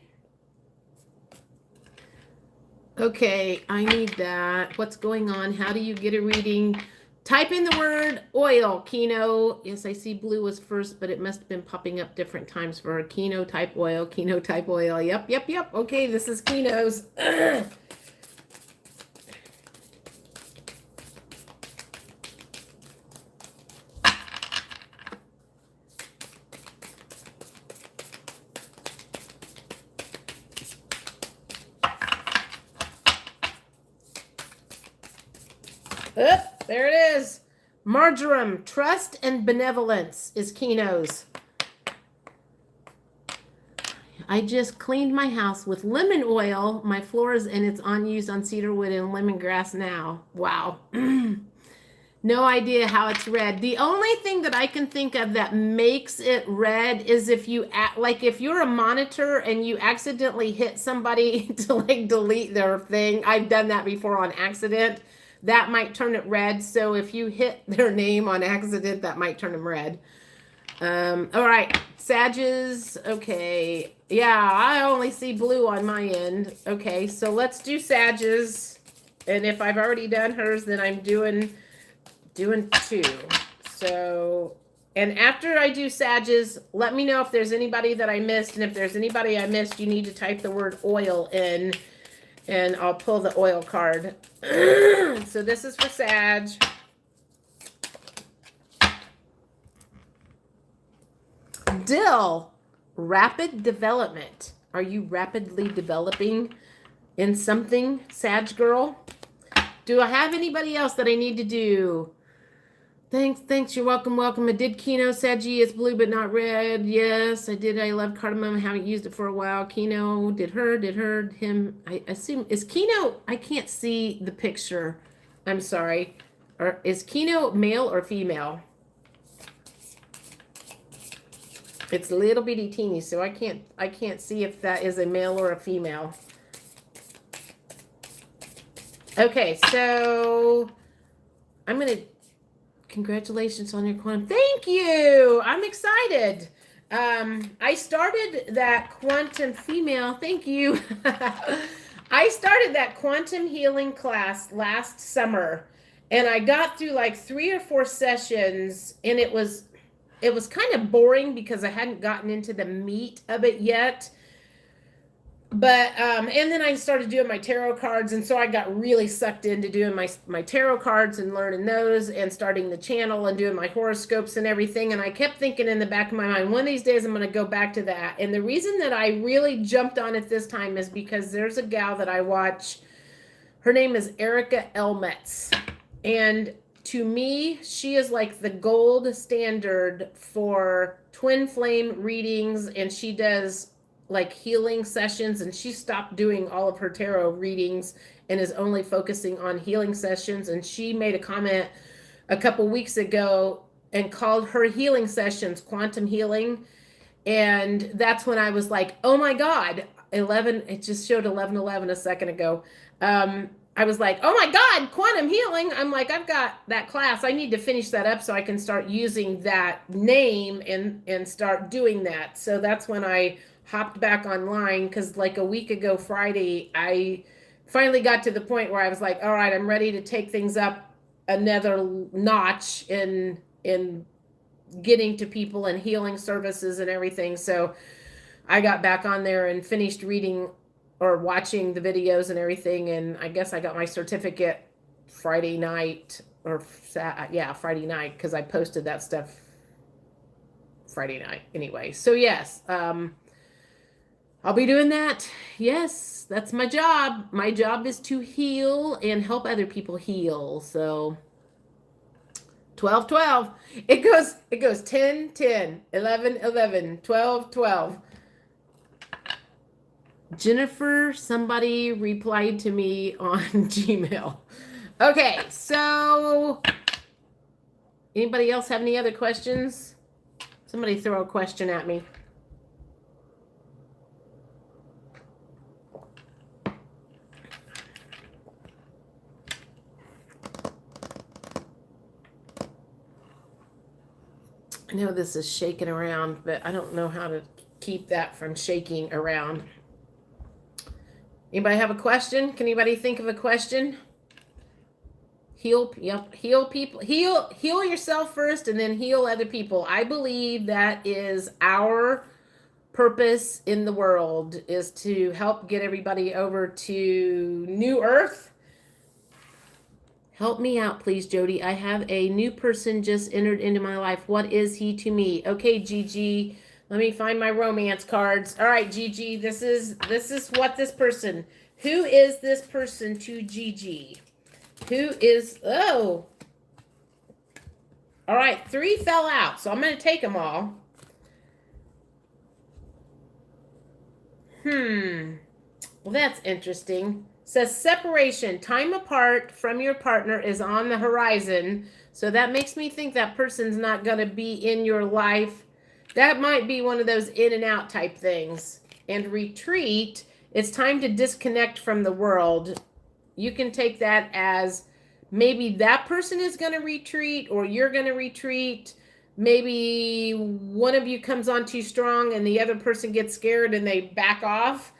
Okay, I need that. What's going on? How do you get a reading? Type in the word oil, Kino. Yes, I see blue was first, but it must have been popping up different times for Kino type oil, Kino type oil. Yep. Okay, this is Kino's. There it is. Marjoram, trust and benevolence is Kino's. I just cleaned my house with lemon oil, my floors, and it's unused on cedarwood and lemongrass now. Wow. No idea how it's red. The only thing that I can think of that makes it red is if you like if you're a monitor and you accidentally hit somebody to like delete their thing. I've done that before on accident. That might turn it red. So if you hit their name on accident, that might turn them red. All right, Sages. Okay. Yeah, I only see blue on my end. Okay, so let's do Sages. And if I've already done hers, then I'm doing two. So, and after I do Sages, let me know if there's anybody that I missed. And if there's anybody I missed, you need to type the word oil in and I'll pull the oil card. So this is for Sag. Dill, rapid development. Are you rapidly developing in something, Sag girl? Do I have anybody else that I need to do? Thanks. You're welcome. I did Kino. Saggy is blue but not red. Yes, I did. I love cardamom. I haven't used it for a while. Kino did her, him. I assume is Kino. I can't see the picture. I'm sorry. Or is Kino male or female? It's little bitty teeny, so I can't see if that is a male or a female. Okay, so I'm gonna. Congratulations on your quantum. Thank you. I'm excited. I started that quantum female. Thank you. I started that quantum healing class last summer, and I got through like 3 or 4 sessions, and it was kind of boring because I hadn't gotten into the meat of it yet. But and then I started doing my tarot cards, and so I got really sucked into doing my tarot cards and learning those and starting the channel and doing my horoscopes and everything. And I kept thinking in the back of my mind, one of these days I'm going to go back to that. And the reason that I really jumped on it this time is because there's a gal that I watch. Her name is Erica Elmetz, and to me, she is like the gold standard for twin flame readings, and she does like healing sessions, and she stopped doing all of her tarot readings and is only focusing on healing sessions. And she made a comment a couple weeks ago and called her healing sessions quantum healing. And that's when I was like, oh my God, 11, it just showed 11:11 a second ago. I was like, oh my God, quantum healing. I'm like, I've got that class. I need to finish that up so I can start using that name and start doing that. So that's when I hopped back online, because like a week ago Friday, I finally got to the point where I was like, all right, I'm ready to take things up another notch in getting to people and healing services and everything. So I got back on there and finished reading or watching the videos and everything. And I guess I got my certificate Friday night Friday night, because I posted that stuff Friday night anyway. So yes, I'll be doing that. Yes, that's my job. My job is to heal and help other people heal. So 12, 12. It goes 10, 10, 11, 11, 12, 12. Jennifer, somebody replied to me on Gmail. Okay, so anybody else have any other questions? Somebody throw a question at me. know this is shaking around, but I don't know how to keep that from shaking around. Anybody have a question? Can anybody think of a question? Heal people. Heal yourself first and then heal other people. I believe that is our purpose in the world, is to help get everybody over to New Earth. Help me out, please, Jody. I have a new person just entered into my life. What is he to me? Okay, Gigi. Let me find my romance cards. All right, Gigi. This is what this person. Who is this person to Gigi? Who is? Oh. All right, 3 fell out, so I'm going to take them all. Well, that's interesting. Says separation, time apart from your partner is on the horizon. So that makes me think that person's not going to be in your life. That might be one of those in and out type things. And retreat, it's time to disconnect from the world. You can take that as maybe that person is going to retreat or you're going to retreat. Maybe one of you comes on too strong and the other person gets scared and they back off.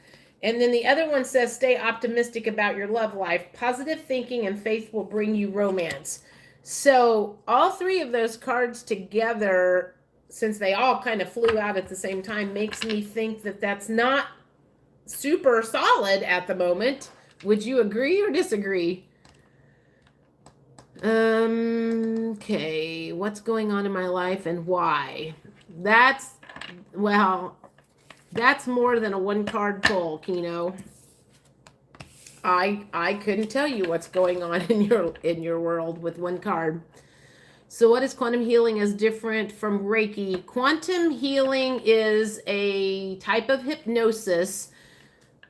And then the other one says, stay optimistic about your love life. Positive thinking and faith will bring you romance. So all 3 of those cards together, since they all kind of flew out at the same time, makes me think that that's not super solid at the moment. Would you agree or disagree? Okay. What's going on in my life and why? That's more than a 1-card pull, Kino. I couldn't tell you what's going on in your world with 1 card. So what is quantum healing as different from Reiki? Quantum healing is a type of hypnosis,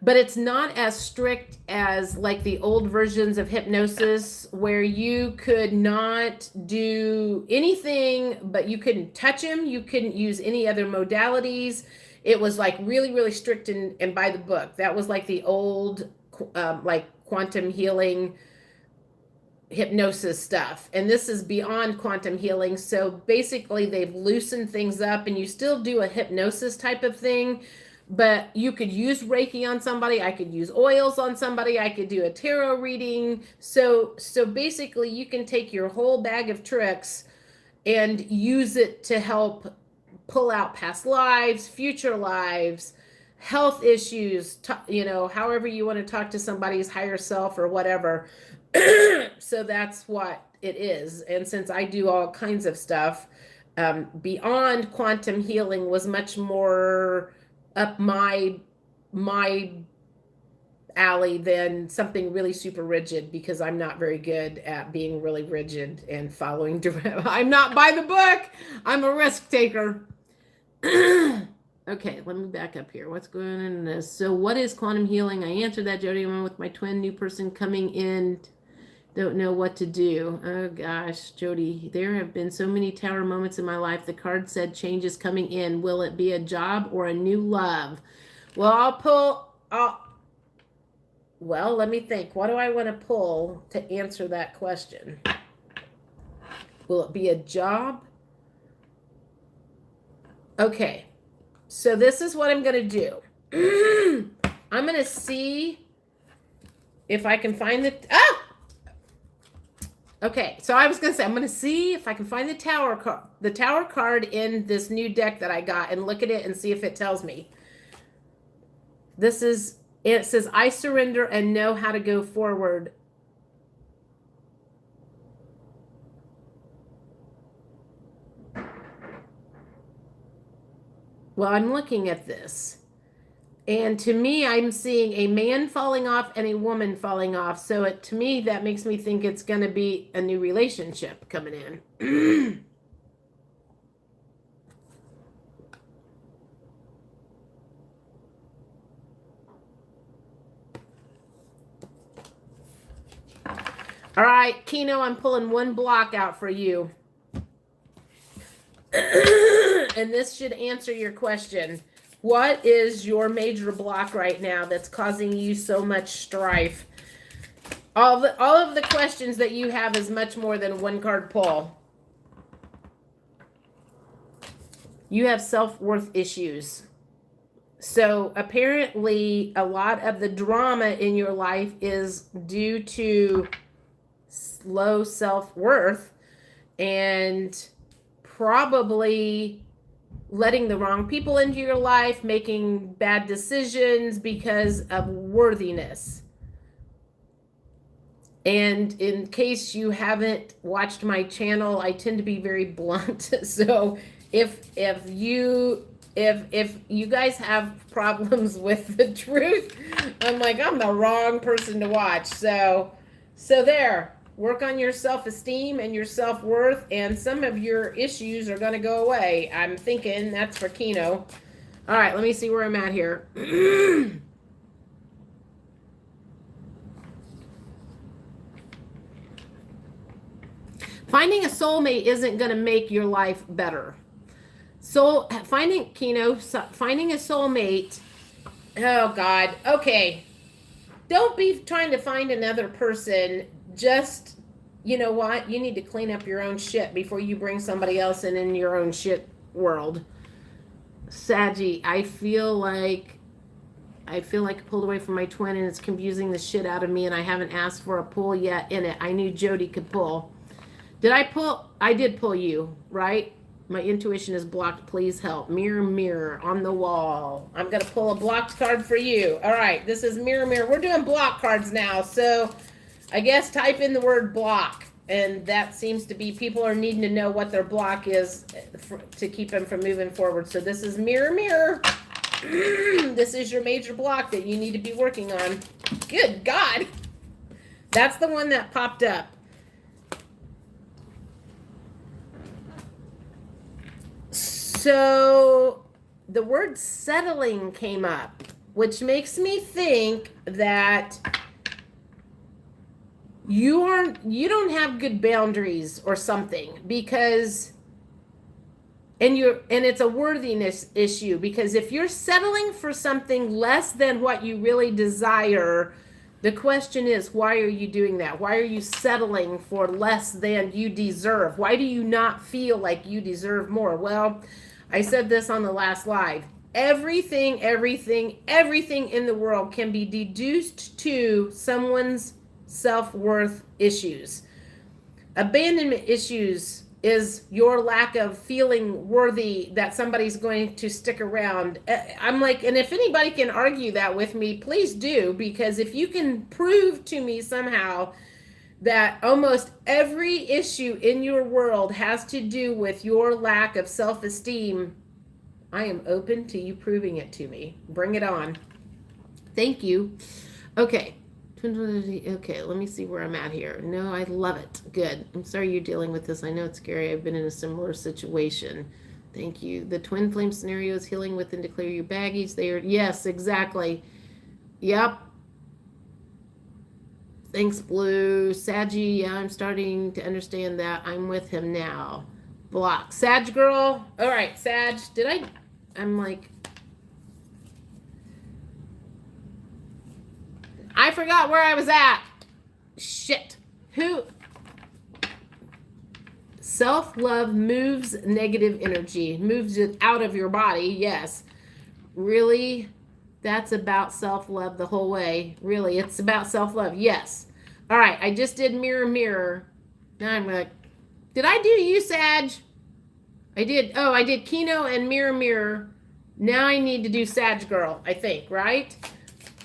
but it's not as strict as like the old versions of hypnosis where you could not do anything, but you couldn't touch him. You couldn't use any other modalities. It was like really, really strict and by the book. That was like the old, like quantum healing hypnosis stuff. And this is beyond quantum healing. So basically they've loosened things up and you still do a hypnosis type of thing, but you could use Reiki on somebody. I could use oils on somebody. I could do a tarot reading. So basically you can take your whole bag of tricks and use it to help pull out past lives, future lives, health issues, however you want to talk to somebody's higher self or whatever. So that's what it is. And since I do all kinds of stuff, beyond quantum healing was much more up my alley than something really super rigid, because I'm not very good at being really rigid and following direct. I'm not by the book. I'm a risk taker. Okay, let me back up here. What's going on in this? So what is quantum healing? I answered that, Jody. I'm with my twin, new person coming in. Don't know what to do. Oh gosh, Jody, there have been so many tower moments in my life. The card said change is coming in. Will it be a job or a new love? Well, well, let me think. What do I want to pull to answer that question? Will it be a job? Okay. So this is what I'm going to do. I'm going to see if I can find the... Okay, so I was going to say, I'm going to see if I can find the tower card in this new deck that I got and look at it and see if it tells me. It says, I surrender and know how to go forward. Well, I'm looking at this. And to me, I'm seeing a man falling off and a woman falling off. So to me, that makes me think it's going to be a new relationship coming in. All right, Kino, I'm pulling one block out for you. And this should answer your question. What is your major block right now that's causing you so much strife? All of the questions that you have is much more than one card pull. You have self-worth issues. So apparently, a lot of the drama in your life is due to low self-worth and probably letting the wrong people into your life, making bad decisions because of worthiness. And in case you haven't watched my channel, I tend to be very blunt. So if you guys have problems with the truth, I'm like, I'm the wrong person to watch. So there. Work on your self-esteem and your self-worth, and some of your issues are going to go away. I'm thinking that's for Kino. All right, let me see where I'm at here. Finding a soulmate isn't going to make your life better. So finding a soulmate, oh God, okay. Don't be trying to find another person. Just, you know what? You need to clean up your own shit before you bring somebody else in your own shit world. Saggy, I feel like I pulled away from my twin and it's confusing the shit out of me, and I haven't asked for a pull yet in it. I knew Jody could pull. Did I pull? I did pull you, right? My intuition is blocked. Please help. Mirror, mirror on the wall. I'm going to pull a blocked card for you. All right. This is mirror, mirror. We're doing block cards now. So I guess type in the word block. And that seems to be, people are needing to know what their block is to keep them from moving forward. So this is mirror, mirror. This is your major block that you need to be working on. Good God. That's the one that popped up. So the word settling came up, which makes me think that you don't have good boundaries or something, because and it's a worthiness issue, because if you're settling for something less than what you really desire, the question is, why are you doing that? Why are you settling for less than you deserve? Why do you not feel like you deserve more? Well, I said this on the last live. Everything in the world can be deduced to someone's self-worth issues. Abandonment issues is your lack of feeling worthy that somebody's going to stick around. I'm like, and if anybody can argue that with me, please do, because if you can prove to me somehow that almost every issue in your world has to do with your lack of self-esteem, I am open to you proving it to me. Bring it on. Thank you. Okay. Okay, let me see where I'm at here. No, I love it. Good. I'm sorry you're dealing with this. I know it's scary. I've been in a similar situation. Thank you. The twin flame scenario is healing within to clear your baggage. They are, yes, exactly. Yep. Thanks, Blue. Saggy, yeah, I'm starting to understand that. I'm with him now. Block. Sag girl. All right, Sag. I'm like, I forgot where I was at. Shit. Who? Self-love moves negative energy, moves it out of your body. Yes. Really? That's about self-love the whole way. Really, it's about self-love. Yes. All right, I just did mirror, mirror. Now I'm like, did I do you, Sag? I did. Oh, I did Kino and mirror, mirror. Now I need to do Sag girl, I think, right?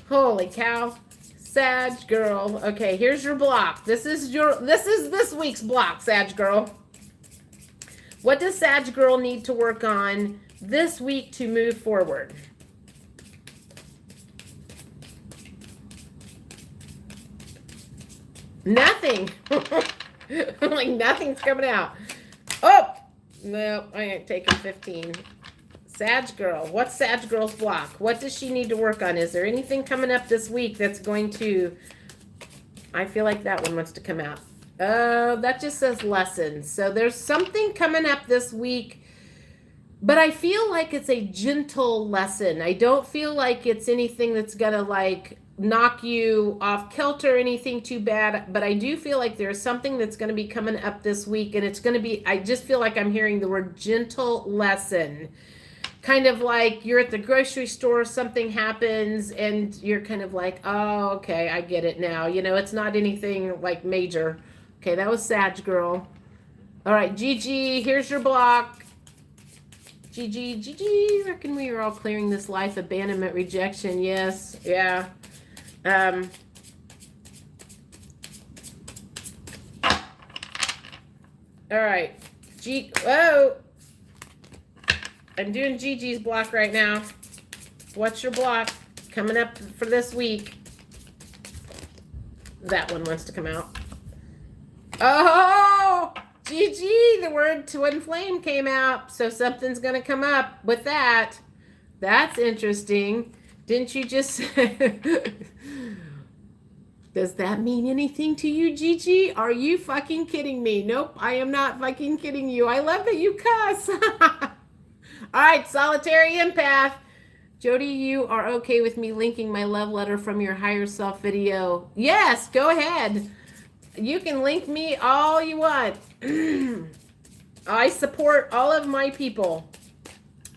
Holy cow. Sag girl. Okay, here's your block. This is this week's block, Sag girl. What does Sag girl need to work on this week to move forward? Nothing. I'm like, nothing's coming out. Oh, no, I ain't taking 15. Sag girl. What's Sag girl's block? What does she need to work on? Is there anything coming up this week that's going to... I feel like that one wants to come out. That just says lessons. So there's something coming up this week, but I feel like it's a gentle lesson. I don't feel like it's anything that's going to like knock you off kilter or anything too bad, but I do feel like there's something that's going to be coming up this week, and it's going to be, I just feel like I'm hearing the word gentle lesson. Kind of like you're at the grocery store, something happens, and you're kind of like, oh, okay, I get it now. You know, it's not anything like major. Okay, that was Sag Girl. All right, Gigi, here's your block. Gigi, reckon we are all clearing this life abandonment rejection. Yes, yeah. All right, whoa. I'm doing Gigi's block right now. What's your block coming up for this week? That one wants to come out. Oh, Gigi, the word twin flame came out. So something's going to come up with that. That's interesting. Didn't you just... Does that mean anything to you, Gigi? Are you fucking kidding me? Nope, I am not fucking kidding you. I love that you cuss. All right, solitary empath. Jody, you are okay with me linking my love letter from your higher self video? Yes, go ahead. You can link me all you want. I support all of my people.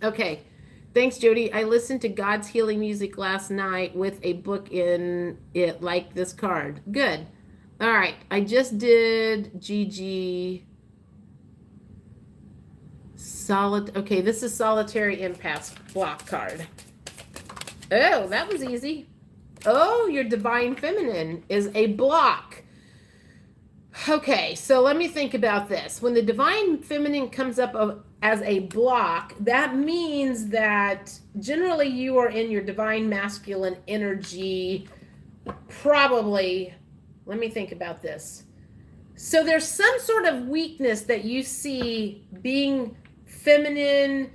Okay. Thanks, Jody. I listened to God's healing music last night with a book in it like this card. Good. All right. I just did Gigi. Okay, this is solitary empath block card. Oh, that was easy. Oh, your divine feminine is a block. Okay, so let me think about this. When the divine feminine comes up as a block, that means that generally you are in your divine masculine energy. Probably, let me think about this. So there's some sort of weakness that you see being feminine.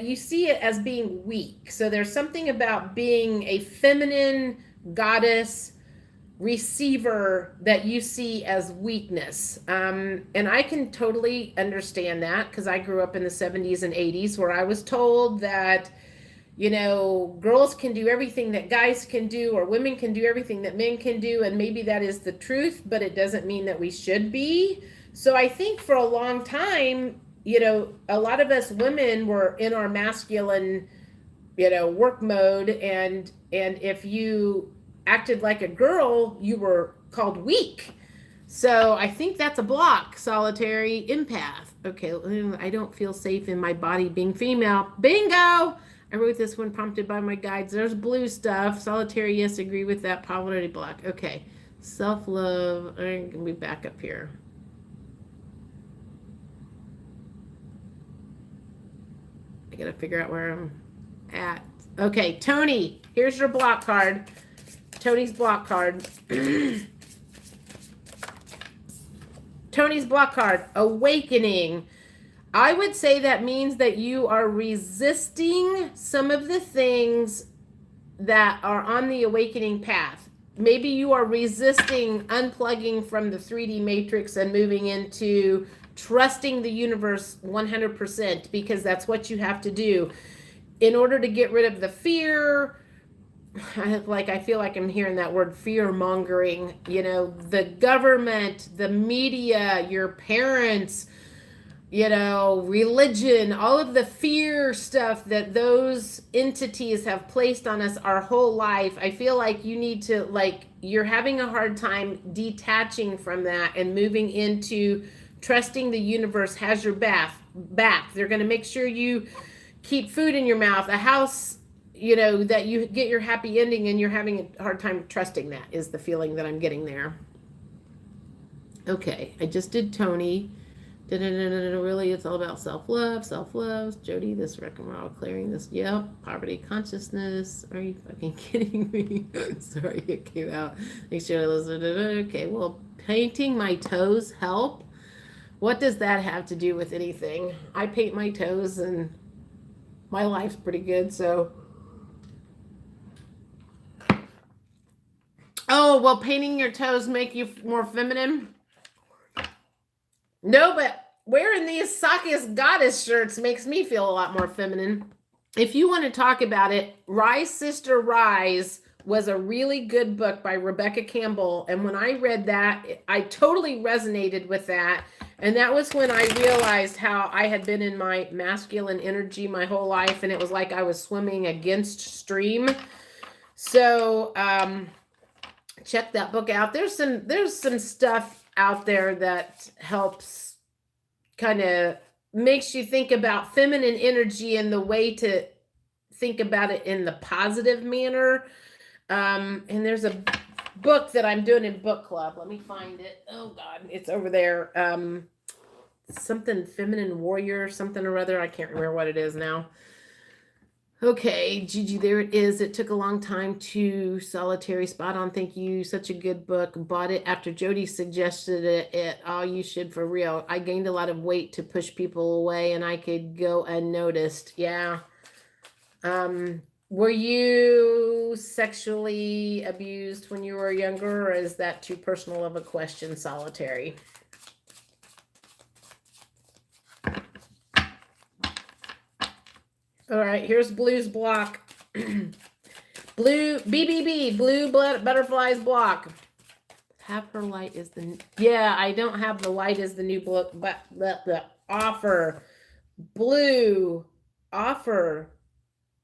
You see it as being weak. So there's something about being a feminine goddess receiver that you see as weakness. And I can totally understand that because I grew up in the 70s and 80s where I was told that, you know, girls can do everything that guys can do, or women can do everything that men can do. And maybe that is the truth, but it doesn't mean that we should be. So I think for a long time, you know, a lot of us women were in our masculine, you know, work mode. And if you acted like a girl, you were called weak. So I think that's a block, solitary empath. Okay, I don't feel safe in my body being female. Bingo! I wrote this one prompted by my guides. There's blue stuff. Solitary, yes, agree with that. Polarity block. Okay, self-love. I'm gonna be back up here. I gotta figure out where I'm at. Okay, Tony, here's your block card. Tony's block card. Tony's block card. Awakening. I would say that means that you are resisting some of the things that are on the awakening path. Maybe you are resisting unplugging from the 3D matrix and moving into trusting the universe 100%, because that's what you have to do in order to get rid of the fear. I feel like I'm hearing that word, fear mongering, you know, the government, the media, your parents, you know, religion, all of the fear stuff that those entities have placed on us our whole life. I feel like you need to, like, you're having a hard time detaching from that and moving into trusting the universe has your back. They're going to make sure you keep food in your mouth, a house, you know, that you get your happy ending, and you're having a hard time trusting that is the feeling that I'm getting there. Okay, I just did Tony. Really, it's all about self-love. Jody, this reckon we're all clearing this. Yep, poverty consciousness. Are you fucking kidding me? Sorry, it came out. Make sure I listen. Okay, well, painting my toes help. What does that have to do with anything? I paint my toes and my life's pretty good, so. Oh, well, painting your toes make you more feminine? No, but wearing these Sakis goddess shirts makes me feel a lot more feminine. If you want to talk about it, Rise Sister Rise was a really good book by Rebecca Campbell. And when I read that, I totally resonated with that. And that was when I realized how I had been in my masculine energy my whole life. And it was like I was swimming against stream. So check that book out. There's some stuff out there that helps kind of makes you think about feminine energy and the way to think about it in the positive manner. And there's a book that I'm doing in book club. Let me find it. Oh God, it's over there. Something feminine warrior, something or other. I can't remember what it is now. Okay, Gigi, there it is. It took a long time to solitary. Spot on. Thank you. Such a good book. Bought it after Jody suggested it. Oh, you should for real. I gained a lot of weight to push people away and I could go unnoticed. Yeah. Were you sexually abused when you were younger, or is that too personal of a question, Solitary? All right, here's Blue's block. Blue, BBB, Blue Butterflies block. Have her light is the, yeah, I don't have the light is the new book, but the offer. Blue, offer.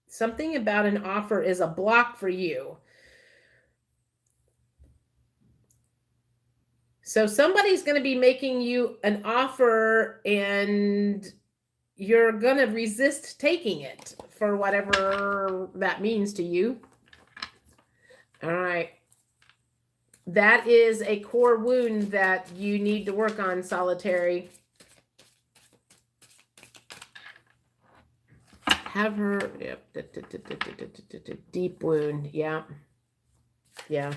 Something about an offer is a block for you. So somebody's going to be making you an offer and you're going to resist taking it for whatever that means to you. All right. That is a core wound that you need to work on, Solitary. Have her, yep, deep wound, yeah, yeah.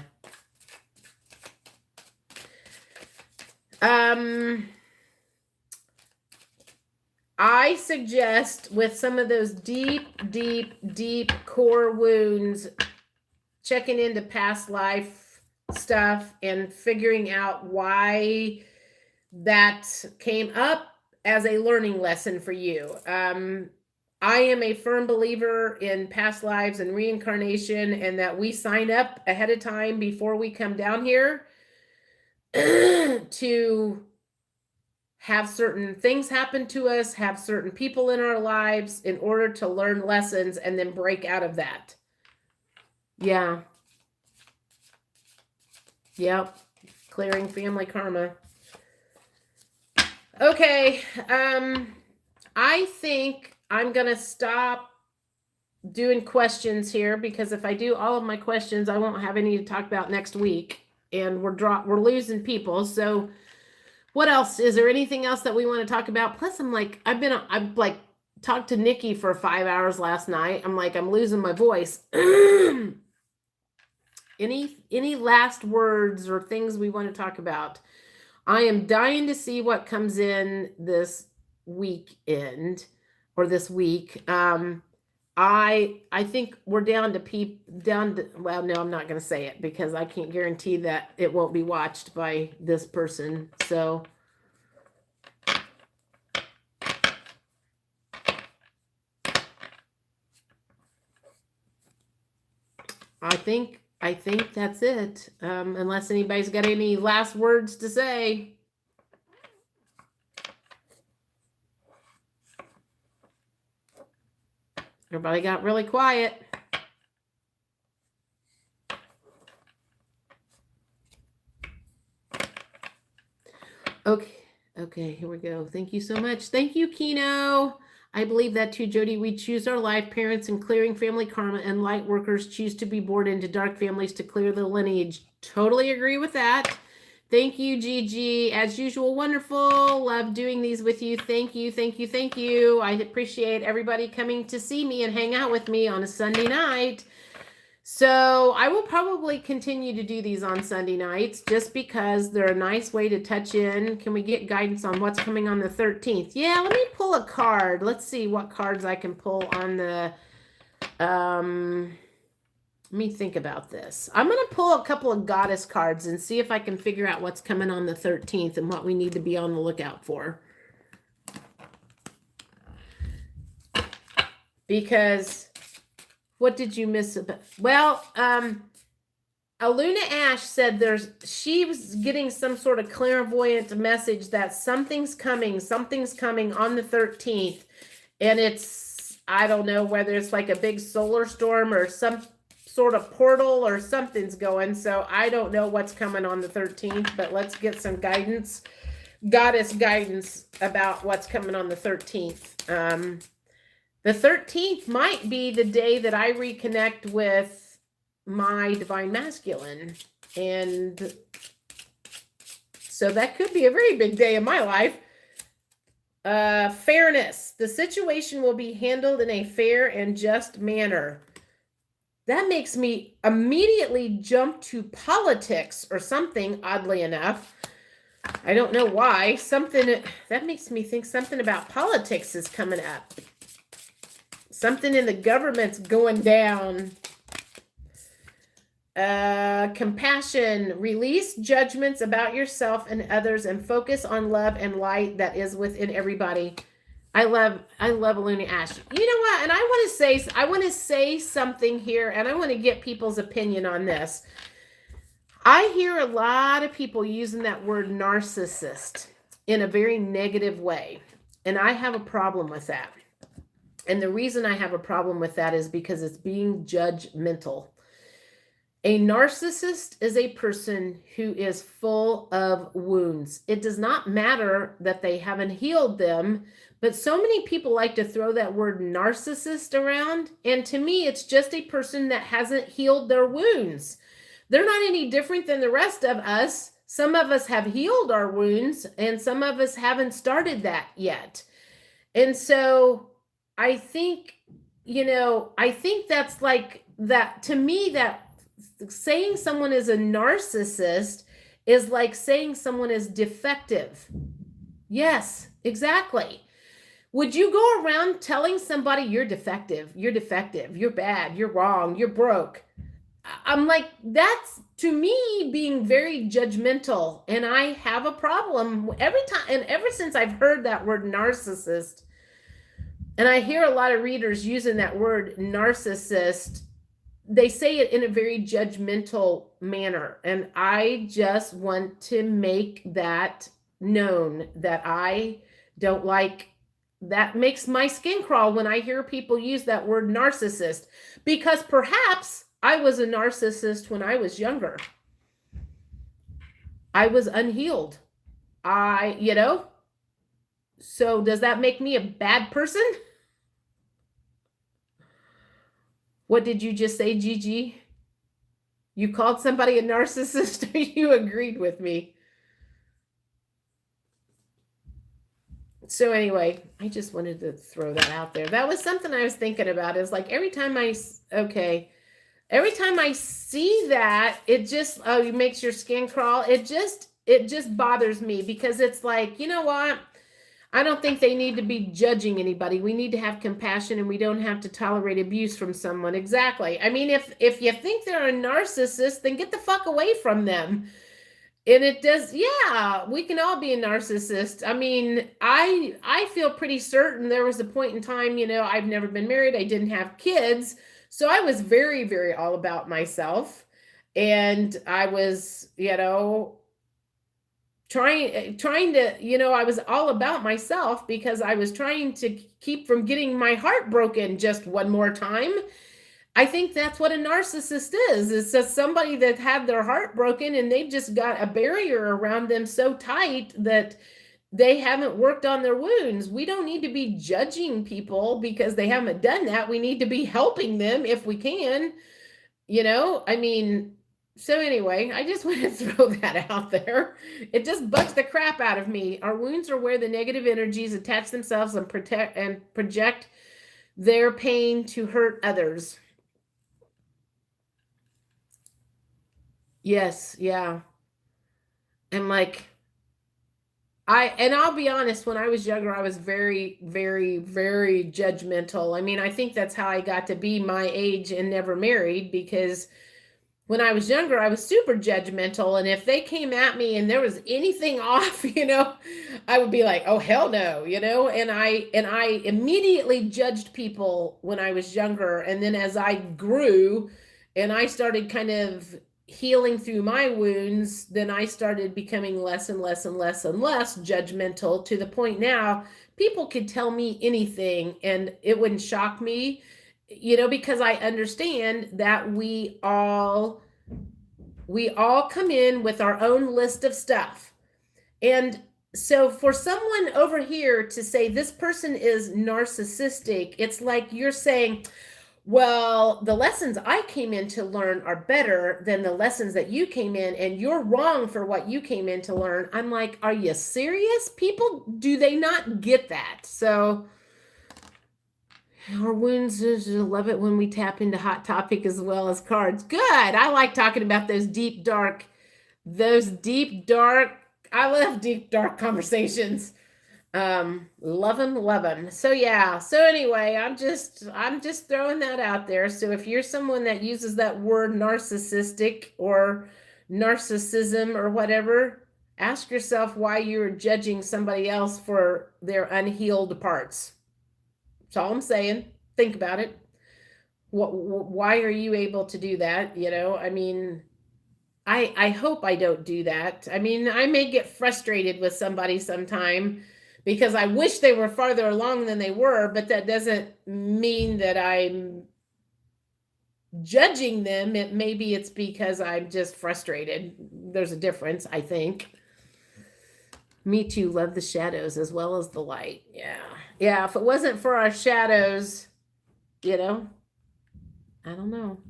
I suggest with some of those deep core wounds, checking into past life stuff and figuring out why that came up as a learning lesson for you. I am a firm believer in past lives and reincarnation, and that we sign up ahead of time before we come down here to have certain things happen to us, have certain people in our lives in order to learn lessons and then break out of that. Yeah. Yep. Clearing family karma. Okay. I think I'm going to stop doing questions here, because if I do all of my questions, I won't have any to talk about next week, and we're losing people. So what else? Is there anything else that we want to talk about? Plus I've talked to Nikki for 5 hours last night. I'm losing my voice. Any last words or things we want to talk about? I am dying to see what comes in this weekend or this week. I think we're down to well, no, I'm not going to say it because I can't guarantee that it won't be watched by this person. So I think that's it. Unless anybody's got any last words to say. Everybody got really quiet. Okay, here we go. Thank you so much. Thank you, Kino. I believe that too, Jody. We choose our life. Parents in clearing family karma and light workers choose to be born into dark families to clear the lineage. Totally agree with that. Thank you, Gigi. As usual, wonderful. Love doing these with you. Thank you, thank you, thank you. I appreciate everybody coming to see me and hang out with me on a Sunday night. So I will probably continue to do these on Sunday nights just because they're a nice way to touch in. Can we get guidance on what's coming on the 13th? Yeah, let me pull a card. Let's see what cards I can pull on the... Let me think about this. I'm going to pull a couple of goddess cards and see if I can figure out what's coming on the 13th and what we need to be on the lookout for. Because what did you miss about? Well, Aluna Ash said she was getting some sort of clairvoyant message that something's coming on the 13th. And it's, I don't know whether it's like a big solar storm or some sort of portal or something's going. So I don't know what's coming on the 13th, but let's get some guidance, goddess guidance about what's coming on the 13th. The 13th might be the day that I reconnect with my divine masculine. And so that could be a very big day in my life. Fairness. The situation will be handled in a fair and just manner. That makes me immediately jump to politics or something, oddly enough. I don't know why. Something that makes me think something about politics is coming up. Something in the government's going down. Compassion. Release judgments about yourself and others and focus on love and light that is within everybody. I love Aluna Ash. You know what? And I want to say something here, and I want to get people's opinion on this. I hear a lot of people using that word narcissist in a very negative way, and I have a problem with that. And the reason I have a problem with that is because it's being judgmental. A narcissist is a person who is full of wounds. It does not matter that they haven't healed them, but so many people like to throw that word narcissist around. And to me, it's just a person that hasn't healed their wounds. They're not any different than the rest of us. Some of us have healed our wounds, and some of us haven't started that yet. And so I think, I think that's like that. To me, that saying someone is a narcissist is like saying someone is defective. Yes, exactly. Would you go around telling somebody you're defective, you're bad, you're wrong, you're broke? I'm like, that's to me being very judgmental. And I have a problem every time. And ever since I've heard that word narcissist, and I hear a lot of readers using that word narcissist, they say it in a very judgmental manner. And I just want to make that known that I don't like. That makes my skin crawl when I hear people use that word narcissist, because perhaps I was a narcissist when I was younger. I was unhealed. So does that make me a bad person? What did you just say, Gigi? You called somebody a narcissist, or you agreed with me? So anyway, I just wanted to throw that out there. That was something I was thinking about. Is like every time I see that, it just, it makes your skin crawl. It just bothers me, because it's like, you know what? I don't think they need to be judging anybody. We need to have compassion, and we don't have to tolerate abuse from someone. Exactly. I mean, if you think they're a narcissist, then get the fuck away from them. And it does, yeah, we can all be a narcissist. I mean, I feel pretty certain there was a point in time, I've never been married. I didn't have kids. So I was very, very all about myself. And I was, trying to, I was all about myself because I was trying to keep from getting my heart broken just one more time. I think that's what a narcissist is. It's just somebody that had their heart broken, and they've just got a barrier around them so tight that they haven't worked on their wounds. We don't need to be judging people because they haven't done that. We need to be helping them if we can, so anyway, I just want to throw that out there. It just bugs the crap out of me. Our wounds are where the negative energies attach themselves and project their pain to hurt others. Yes, yeah. And like, I'll be honest, when I was younger, I was very, very, very judgmental. I mean, I think that's how I got to be my age and never married, because when I was younger, I was super judgmental. And if they came at me and there was anything off, I would be like, oh, hell no, and I immediately judged people when I was younger. And then as I grew and I started kind of healing through my wounds, then I started becoming less and less and less and less judgmental, to the point now people could tell me anything and it wouldn't shock me, because I understand that we all come in with our own list of stuff. And so for someone over here to say this person is narcissistic, it's like you're saying, well, the lessons I came in to learn are better than the lessons that you came in, and you're wrong for what you came in to learn. I'm like, are you serious? People, do they not get that? So our wounds, love it when we tap into hot topic as well as cards. Good. I like talking about those deep, dark, I love deep, dark conversations. Love them. So yeah. So anyway, I'm just throwing that out there. So if you're someone that uses that word narcissistic or narcissism or whatever, ask yourself why you're judging somebody else for their unhealed parts. That's all I'm saying. Think about it. Why are you able to do that? I mean, I hope I don't do that. I mean, I may get frustrated with somebody sometime because I wish they were farther along than they were, but that doesn't mean that I'm judging them. Maybe it's because I'm just frustrated. There's a difference, I think. Me too, love the shadows as well as the light. Yeah, if it wasn't for our shadows, I don't know.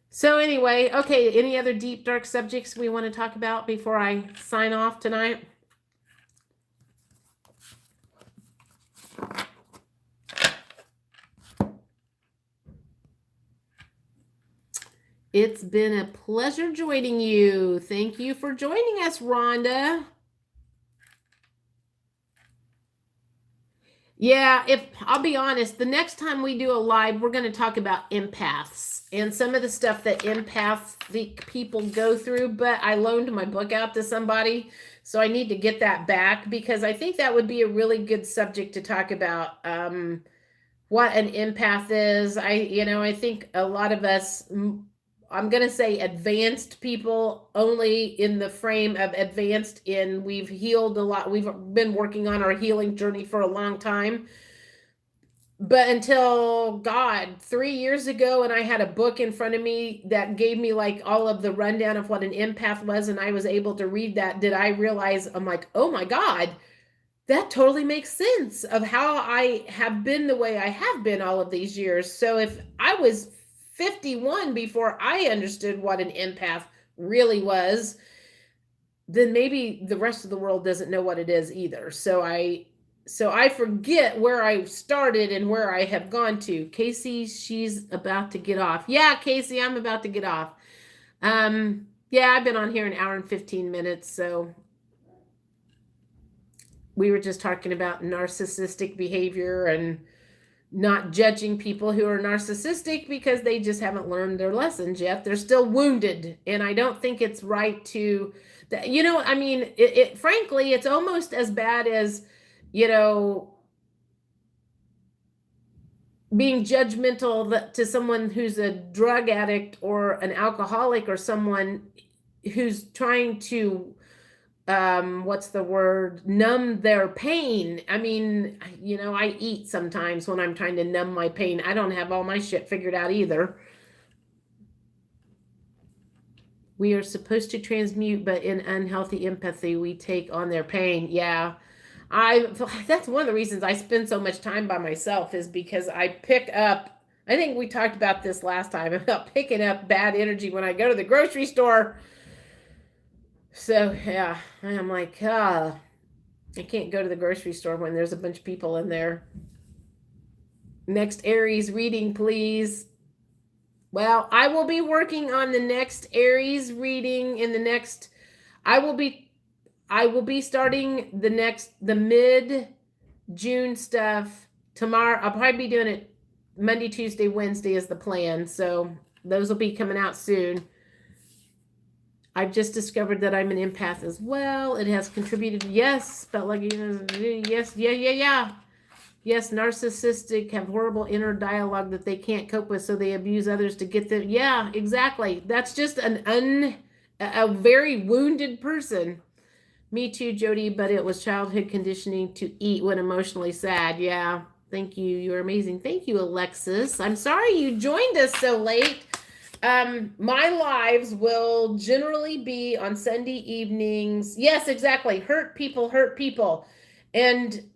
So anyway, okay, any other deep, dark subjects we want to talk about before I sign off tonight? It's been a pleasure joining you. Thank you for joining us, Rhonda. Yeah, I'll be honest, the next time we do a live, we're going to talk about empaths and some of the stuff that empathic people go through. But I loaned my book out to somebody, so I need to get that back because I think that would be a really good subject to talk about. What an empath is. I think a lot of us, I'm going to say advanced people, only in the frame of advanced in we've healed a lot. We've been working on our healing journey for a long time. But until God, 3 years ago, and I had a book in front of me that gave me like all of the rundown of what an empath was, and I was able to read that, did I realize, I'm like, oh my God, that totally makes sense of how I have been the way I have been all of these years. So if I was 51 before I understood what an empath really was, then maybe the rest of the world doesn't know what it is either. So I forget where I started and where I have gone to. Casey, she's about to get off. Yeah, Casey, I'm about to get off. Yeah, I've been on here an hour and 15 minutes. So we were just talking about narcissistic behavior and not judging people who are narcissistic because they just haven't learned their lessons yet. They're still wounded. And I don't think it's right to, I mean, frankly, it's almost as bad as, being judgmental to someone who's a drug addict or an alcoholic or someone who's trying to what's the word, numb their pain. I mean, I eat sometimes when I'm trying to numb my pain. I don't have all my shit figured out either. We are supposed to transmute, but in unhealthy empathy we take on their pain. Yeah, that's one of the reasons I spend so much time by myself, is because I pick up, I think we talked about this last time, about picking up bad energy when I go to the grocery store. So yeah, I'm like, I can't go to the grocery store when there's a bunch of people in there. Next Aries reading, please. Well, I will be working on the next Aries reading in the next, I will be starting the mid-June stuff tomorrow. I'll probably be doing it Monday, Tuesday, Wednesday is the plan. So those will be coming out soon. I've just discovered that I'm an empath as well. It has contributed. Yes, felt like, yes, yeah. Yes, narcissistic have horrible inner dialogue that they can't cope with, so they abuse others to get them. Yeah, exactly. That's just a very wounded person. Me too, Jody, but it was childhood conditioning to eat when emotionally sad. Yeah. Thank you. You're amazing. Thank you, Alexis. I'm sorry you joined us so late. My lives will generally be on Sunday evenings. Yes, exactly. Hurt people hurt people. And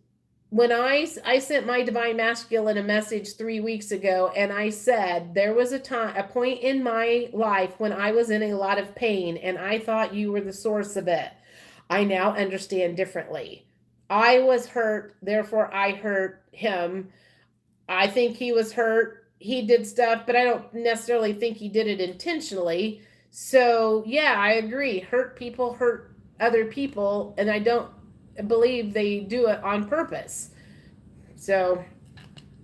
when I sent my divine masculine a message 3 weeks ago, and I said there was a point in my life when I was in a lot of pain, and I thought you were the source of it. I now understand differently. I was hurt, therefore I hurt him. I think he was hurt. He did stuff, but I don't necessarily think he did it intentionally. So, yeah, I agree. Hurt people hurt other people, and I don't believe they do it on purpose. So,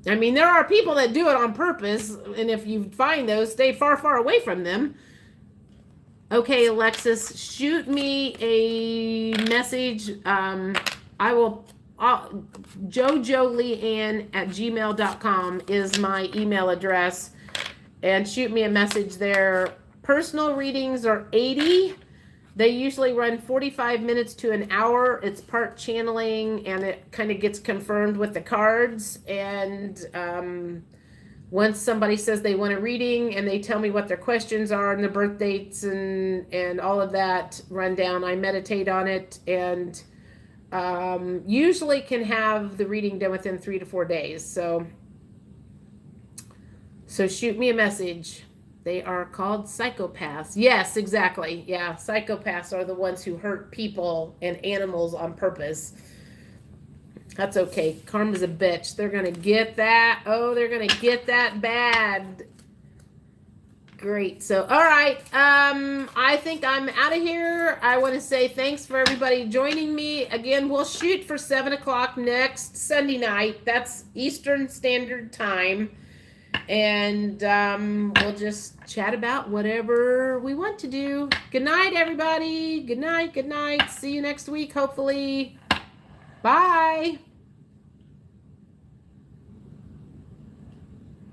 I mean, there are people that do it on purpose, and if you find those, stay far, far away from them. Okay, Alexis, shoot me a message. I will. JoJoLeanne@gmail.com is my email address, and shoot me a message there. Personal readings are 80. They usually run 45 minutes to an hour. It's part channeling, and it kind of gets confirmed with the cards. And once somebody says they want a reading and they tell me what their questions are and the birth dates and all of that rundown, I meditate on it, and usually can have the reading done within 3 to 4 days. So shoot me a message. They are called psychopaths. Yes, exactly. Yeah, psychopaths are the ones who hurt people and animals on purpose. That's okay. Karma's a bitch. They're going to get that. Oh, they're going to get that bad. Great. So, all right. I think I'm out of here. I want to say thanks for everybody joining me. Again, we'll shoot for 7 o'clock next Sunday night. That's Eastern Standard Time. And we'll just chat about whatever we want to do. Good night, everybody. Good night. Good night. See you next week, hopefully. Bye.